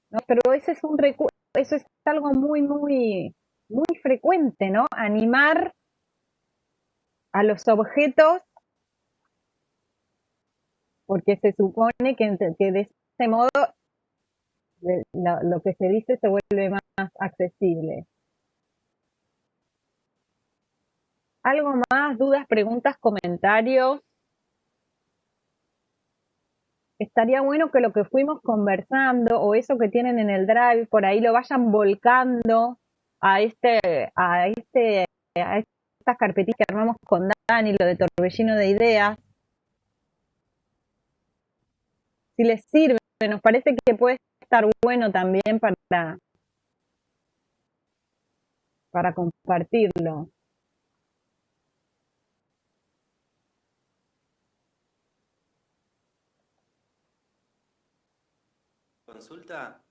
No, pero ese es eso es algo muy, muy, muy frecuente, ¿no? Animar a los objetos porque se supone que de ese modo lo que se dice se vuelve más accesible. ¿Algo más? ¿Dudas, preguntas, comentarios? Estaría bueno que lo que fuimos conversando o eso que tienen en el Drive por ahí lo vayan volcando a estas carpetitas que armamos con Dani, lo de Torbellino de Ideas. Si les sirve, nos parece que puede estar bueno también para compartirlo. ¿Consulta?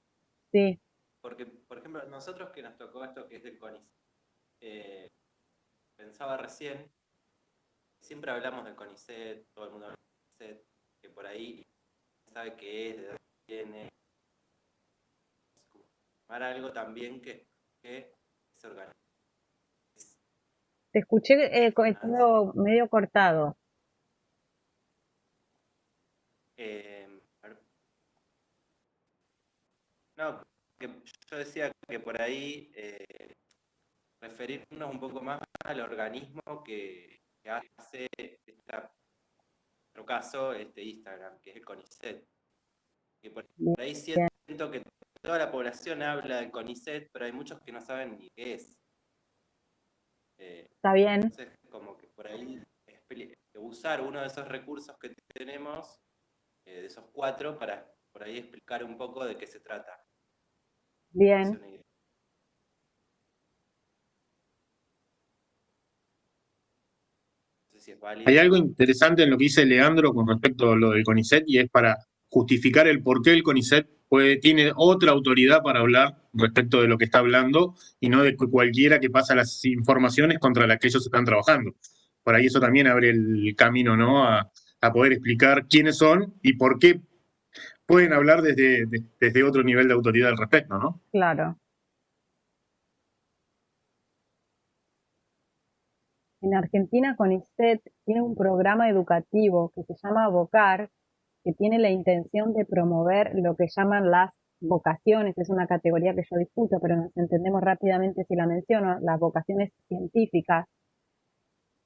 Sí. Porque, por ejemplo, nosotros que nos tocó esto que es del CONICET, pensaba recién, siempre hablamos del CONICET, todo el mundo habla del CONICET, que por ahí sabe qué es, de dónde viene, para algo también que se organiza. Te escuché medio cortado. No, yo decía que por ahí referirnos un poco más al organismo que hace en nuestro caso Instagram, que es el CONICET. Y por ahí siento que toda la población habla del CONICET, pero hay muchos que no saben ni qué es. Está bien. Entonces, como que por ahí usar uno de esos recursos que tenemos, de esos 4, para por ahí explicar un poco de qué se trata. Bien. No sé si es válido. Hay algo interesante en lo que dice Leandro con respecto a lo del CONICET y es para justificar el por qué el CONICET tiene otra autoridad para hablar respecto de lo que está hablando y no de cualquiera que pasa las informaciones contra las que ellos están trabajando. Por ahí eso también abre el camino, ¿no? A poder explicar quiénes son y por qué pueden hablar desde otro nivel de autoridad al respecto, ¿no? Claro. En Argentina, CONICET tiene un programa educativo que se llama VOCAR, que tiene la intención de promover lo que llaman las vocaciones. Es una categoría que yo discuto, pero nos entendemos rápidamente si la menciono, las vocaciones científicas.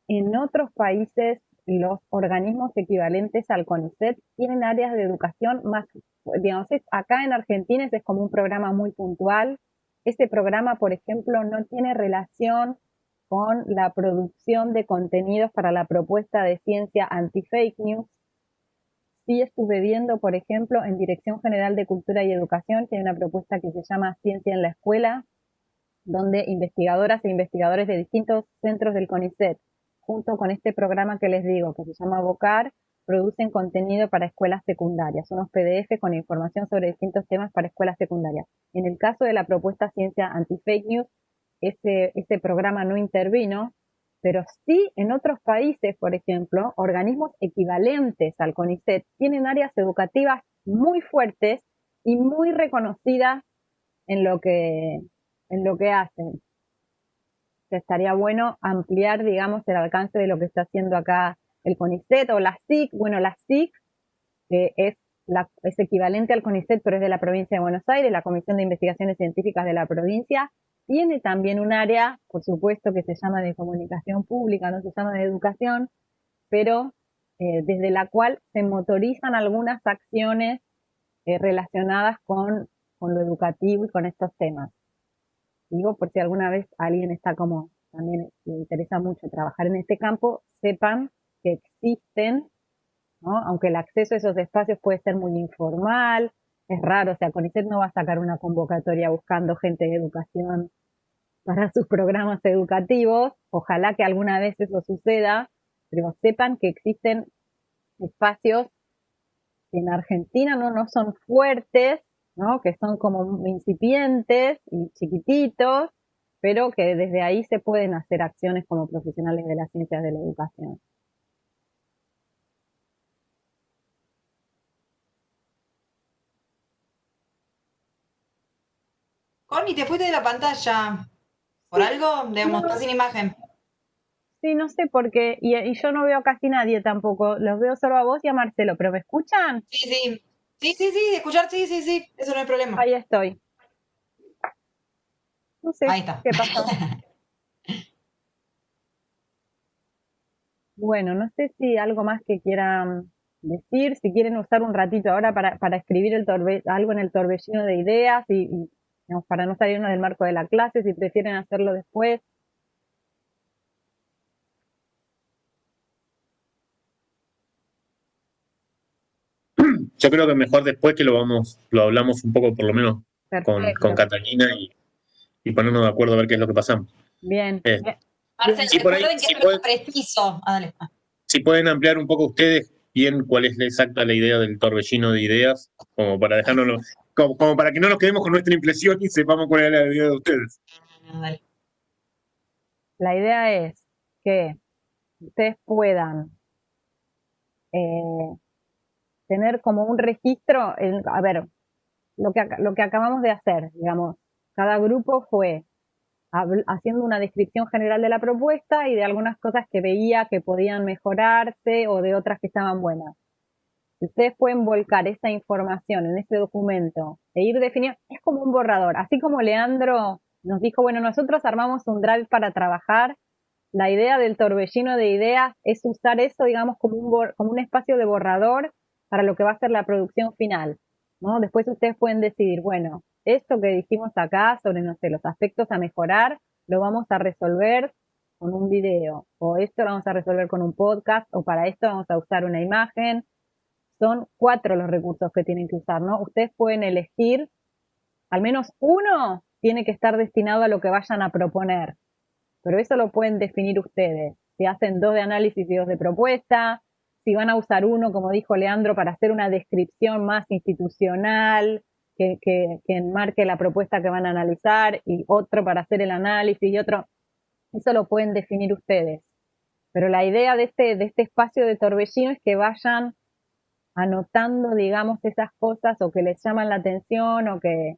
En otros países, los organismos equivalentes al CONICET tienen áreas de educación más, digamos, acá en Argentina es como un programa muy puntual. Este programa, por ejemplo, no tiene relación con la producción de contenidos para la propuesta de ciencia anti-fake news. Sí estuve viendo, por ejemplo, en Dirección General de Cultura y Educación, que hay una propuesta que se llama Ciencia en la Escuela, donde investigadoras e investigadores de distintos centros del CONICET, junto con este programa que les digo, que se llama VOCAR, producen contenido para escuelas secundarias, unos PDF con información sobre distintos temas para escuelas secundarias. En el caso de la propuesta Ciencia Anti-Fake News, ese programa no intervino, pero sí en otros países, por ejemplo, organismos equivalentes al CONICET tienen áreas educativas muy fuertes y muy reconocidas en lo que hacen. Estaría bueno ampliar, digamos, el alcance de lo que está haciendo acá el CONICET o la SIC. Bueno, la SIC, que es equivalente al CONICET, pero es de la provincia de Buenos Aires, la Comisión de Investigaciones Científicas de la provincia, tiene también un área, por supuesto, que se llama de comunicación pública, no se llama de educación, pero desde la cual se motorizan algunas acciones relacionadas con lo educativo y con estos temas. Digo, por si alguna vez alguien está como, también le interesa mucho trabajar en este campo, sepan que existen, ¿no? Aunque el acceso a esos espacios puede ser muy informal, es raro, o sea, CONICET no va a sacar una convocatoria buscando gente de educación para sus programas educativos, ojalá que alguna vez eso suceda, pero sepan que existen espacios que en Argentina no son fuertes, ¿no? Que son como incipientes y chiquititos, pero que desde ahí se pueden hacer acciones como profesionales de las ciencias de la educación. Connie, te fuiste de la pantalla. ¿Por algo? Digamos, No, estás sin imagen. sí, no sé por qué, y yo no veo casi nadie tampoco, los veo solo a vos y a Marcelo, pero ¿me escuchan? Sí, sí. Sí, escuchar, sí, eso no es problema. Ahí estoy. No sé Ahí está. qué pasó. Bueno, no sé si algo más que quieran decir, si quieren usar un ratito ahora para escribir algo en el torbellino de ideas y, digamos, para no salirnos del marco de la clase, si prefieren hacerlo después. Yo creo que mejor después que lo hablamos un poco, por lo menos, con Perfecto. Catalina y ponernos de acuerdo a ver qué es lo que pasamos. Bien. Marcel, Y por ahí, recuerden que es algo preciso. Ah, dale. si pueden ampliar un poco ustedes bien cuál es exacta la idea del torbellino de ideas, como para dejárnoslo, como para que no nos quedemos con nuestra impresión y sepamos cuál es la idea de ustedes. Dale. La idea es que ustedes puedan tener como un registro, a ver, lo que acabamos de hacer, digamos, cada grupo fue haciendo una descripción general de la propuesta y de algunas cosas que veía que podían mejorarse o de otras que estaban buenas. Si ustedes pueden volcar esa información en ese documento e ir definiendo, es como un borrador, así como Leandro nos dijo, bueno, nosotros armamos un drive para trabajar, la idea del torbellino de ideas es usar eso, digamos, como un espacio de borrador para lo que va a ser la producción final, ¿no? Después ustedes pueden decidir, bueno, esto que dijimos acá sobre, no sé, los aspectos a mejorar, lo vamos a resolver con un video, o esto lo vamos a resolver con un podcast, o para esto vamos a usar una imagen. Son 4 los recursos que tienen que usar, ¿no? Ustedes pueden elegir, al menos uno tiene que estar destinado a lo que vayan a proponer, pero eso lo pueden definir ustedes. Si hacen 2 de análisis y 2 de propuesta, si van a usar uno, como dijo Leandro, para hacer una descripción más institucional, que enmarque la propuesta que van a analizar y otro para hacer el análisis y otro. Eso lo pueden definir ustedes. Pero la idea de este espacio de torbellino es que vayan anotando, digamos, esas cosas o que les llaman la atención o que,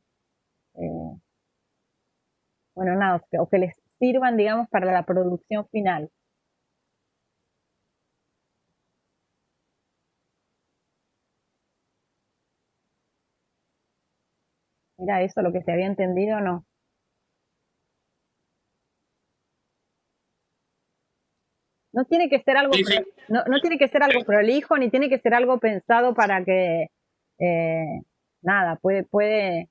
bueno, nada, o que les sirvan, digamos, para la producción final. ¿Era eso lo que se había entendido o no? No tiene que ser algo, Sí, sí. no tiene que ser algo prolijo, ni tiene que ser algo pensado para que, nada, puede ser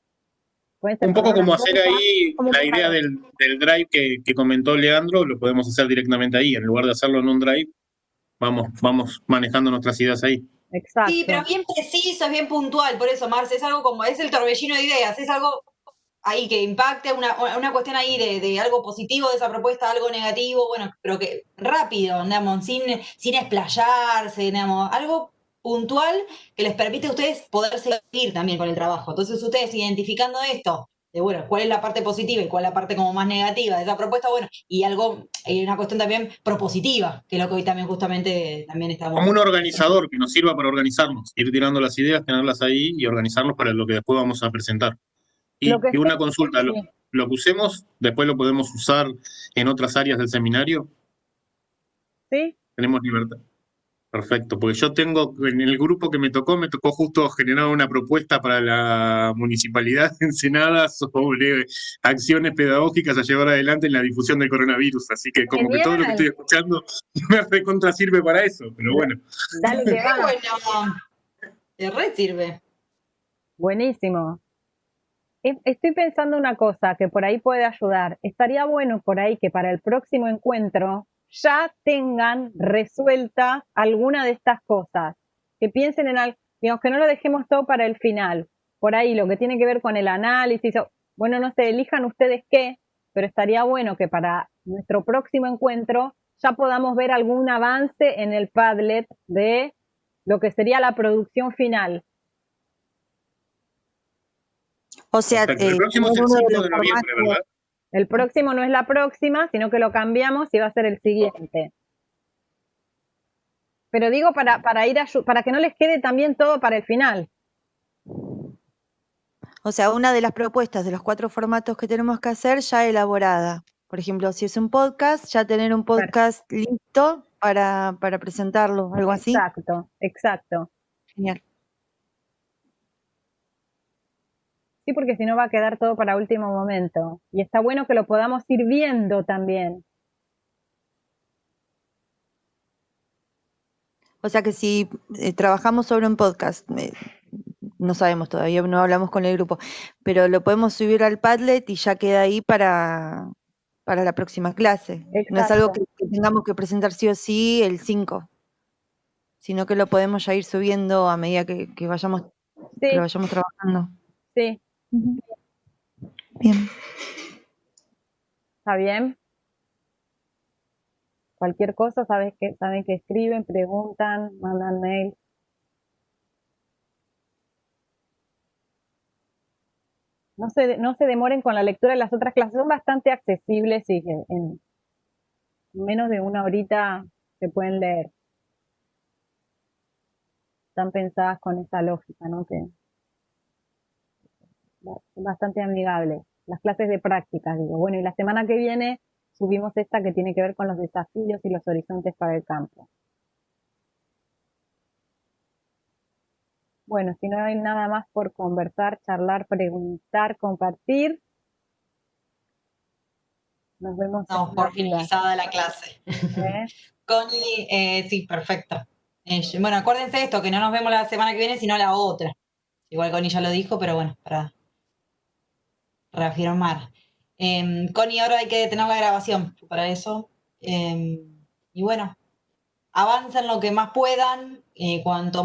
Un poco para una como hacer cosa, ahí como la un idea borrador. del drive que comentó Leandro, lo podemos hacer directamente ahí. En lugar de hacerlo en un drive, vamos manejando nuestras ideas ahí. Exacto. Sí, pero bien preciso, es bien puntual, por eso, Marce, es algo como, es el torbellino de ideas, es algo ahí que impacte, una cuestión ahí de algo positivo de esa propuesta, algo negativo, bueno, pero que rápido, digamos, sin explayarse, digamos, algo puntual que les permite a ustedes poder seguir también con el trabajo. Entonces ustedes identificando esto, de bueno, cuál es la parte positiva y cuál es la parte como más negativa de esa propuesta, bueno, y una cuestión también propositiva, que es lo que hoy también justamente también estamos. Como un organizador que nos sirva para organizarnos, ir tirando las ideas, tenerlas ahí y organizarnos para lo que después vamos a presentar. Lo que Y una sí, consulta, sí. lo que usemos, después lo podemos usar en otras áreas del seminario. ¿Sí? Tenemos libertad. Perfecto, porque yo tengo, en el grupo que me tocó justo generar una propuesta para la Municipalidad de Ensenada sobre acciones pedagógicas a llevar adelante en la difusión del coronavirus, así que como que todo lo que estoy Genial. escuchando me recontra sirve para eso, pero bueno. Dale que va. Bueno, te re sirve. Buenísimo. Estoy pensando una cosa que por ahí puede ayudar. Estaría bueno por ahí que para el próximo encuentro ya tengan resueltas alguna de estas cosas. Que piensen en algo, digamos, que no lo dejemos todo para el final. Por ahí lo que tiene que ver con el análisis, bueno, no sé, elijan ustedes qué, pero estaría bueno que para nuestro próximo encuentro ya podamos ver algún avance en el Padlet de lo que sería la producción final. O sea, Perfecto. El próximo es tener el uno de 5 los de noviembre, formatos. ¿verdad? El próximo no es la próxima, sino que lo cambiamos y va a ser el siguiente. Pero digo para que no les quede también todo para el final. O sea, una de las propuestas de los 4 formatos que tenemos que hacer ya elaborada. Por ejemplo, si es un podcast, ya tener un podcast listo para presentarlo, algo así. Exacto, exacto. Genial. Sí, porque si no va a quedar todo para último momento. Y está bueno que lo podamos ir viendo también. O sea que si trabajamos sobre un podcast, no sabemos todavía, no hablamos con el grupo, pero lo podemos subir al Padlet y ya queda ahí para la próxima clase. No es algo Exacto. que tengamos que presentar sí o sí el 5, sino que lo podemos ya ir subiendo a medida que lo Sí, vayamos trabajando. sí, Ujú. Bien. está bien. Cualquier cosa, saben que escriben, preguntan, mandan mail. No se demoren con la lectura de las otras clases, son bastante accesibles y en menos de una horita se pueden leer. Están pensadas con esa lógica, ¿no? Que son bastante amigables. Las clases de prácticas, digo. Bueno, y la semana que viene subimos esta que tiene que ver con los desafíos y los horizontes para el campo. Bueno, si no hay nada más por conversar, charlar, preguntar, compartir, nos vemos. Estamos por finalizada la clase. ¿Eh? Connie, sí, perfecto. Bueno, acuérdense esto, que no nos vemos la semana que viene, sino la otra. Igual Connie ya lo dijo, pero bueno, para reafirmar. Connie, ahora hay que detener la grabación para eso. Y bueno, avancen lo que más puedan, cuanto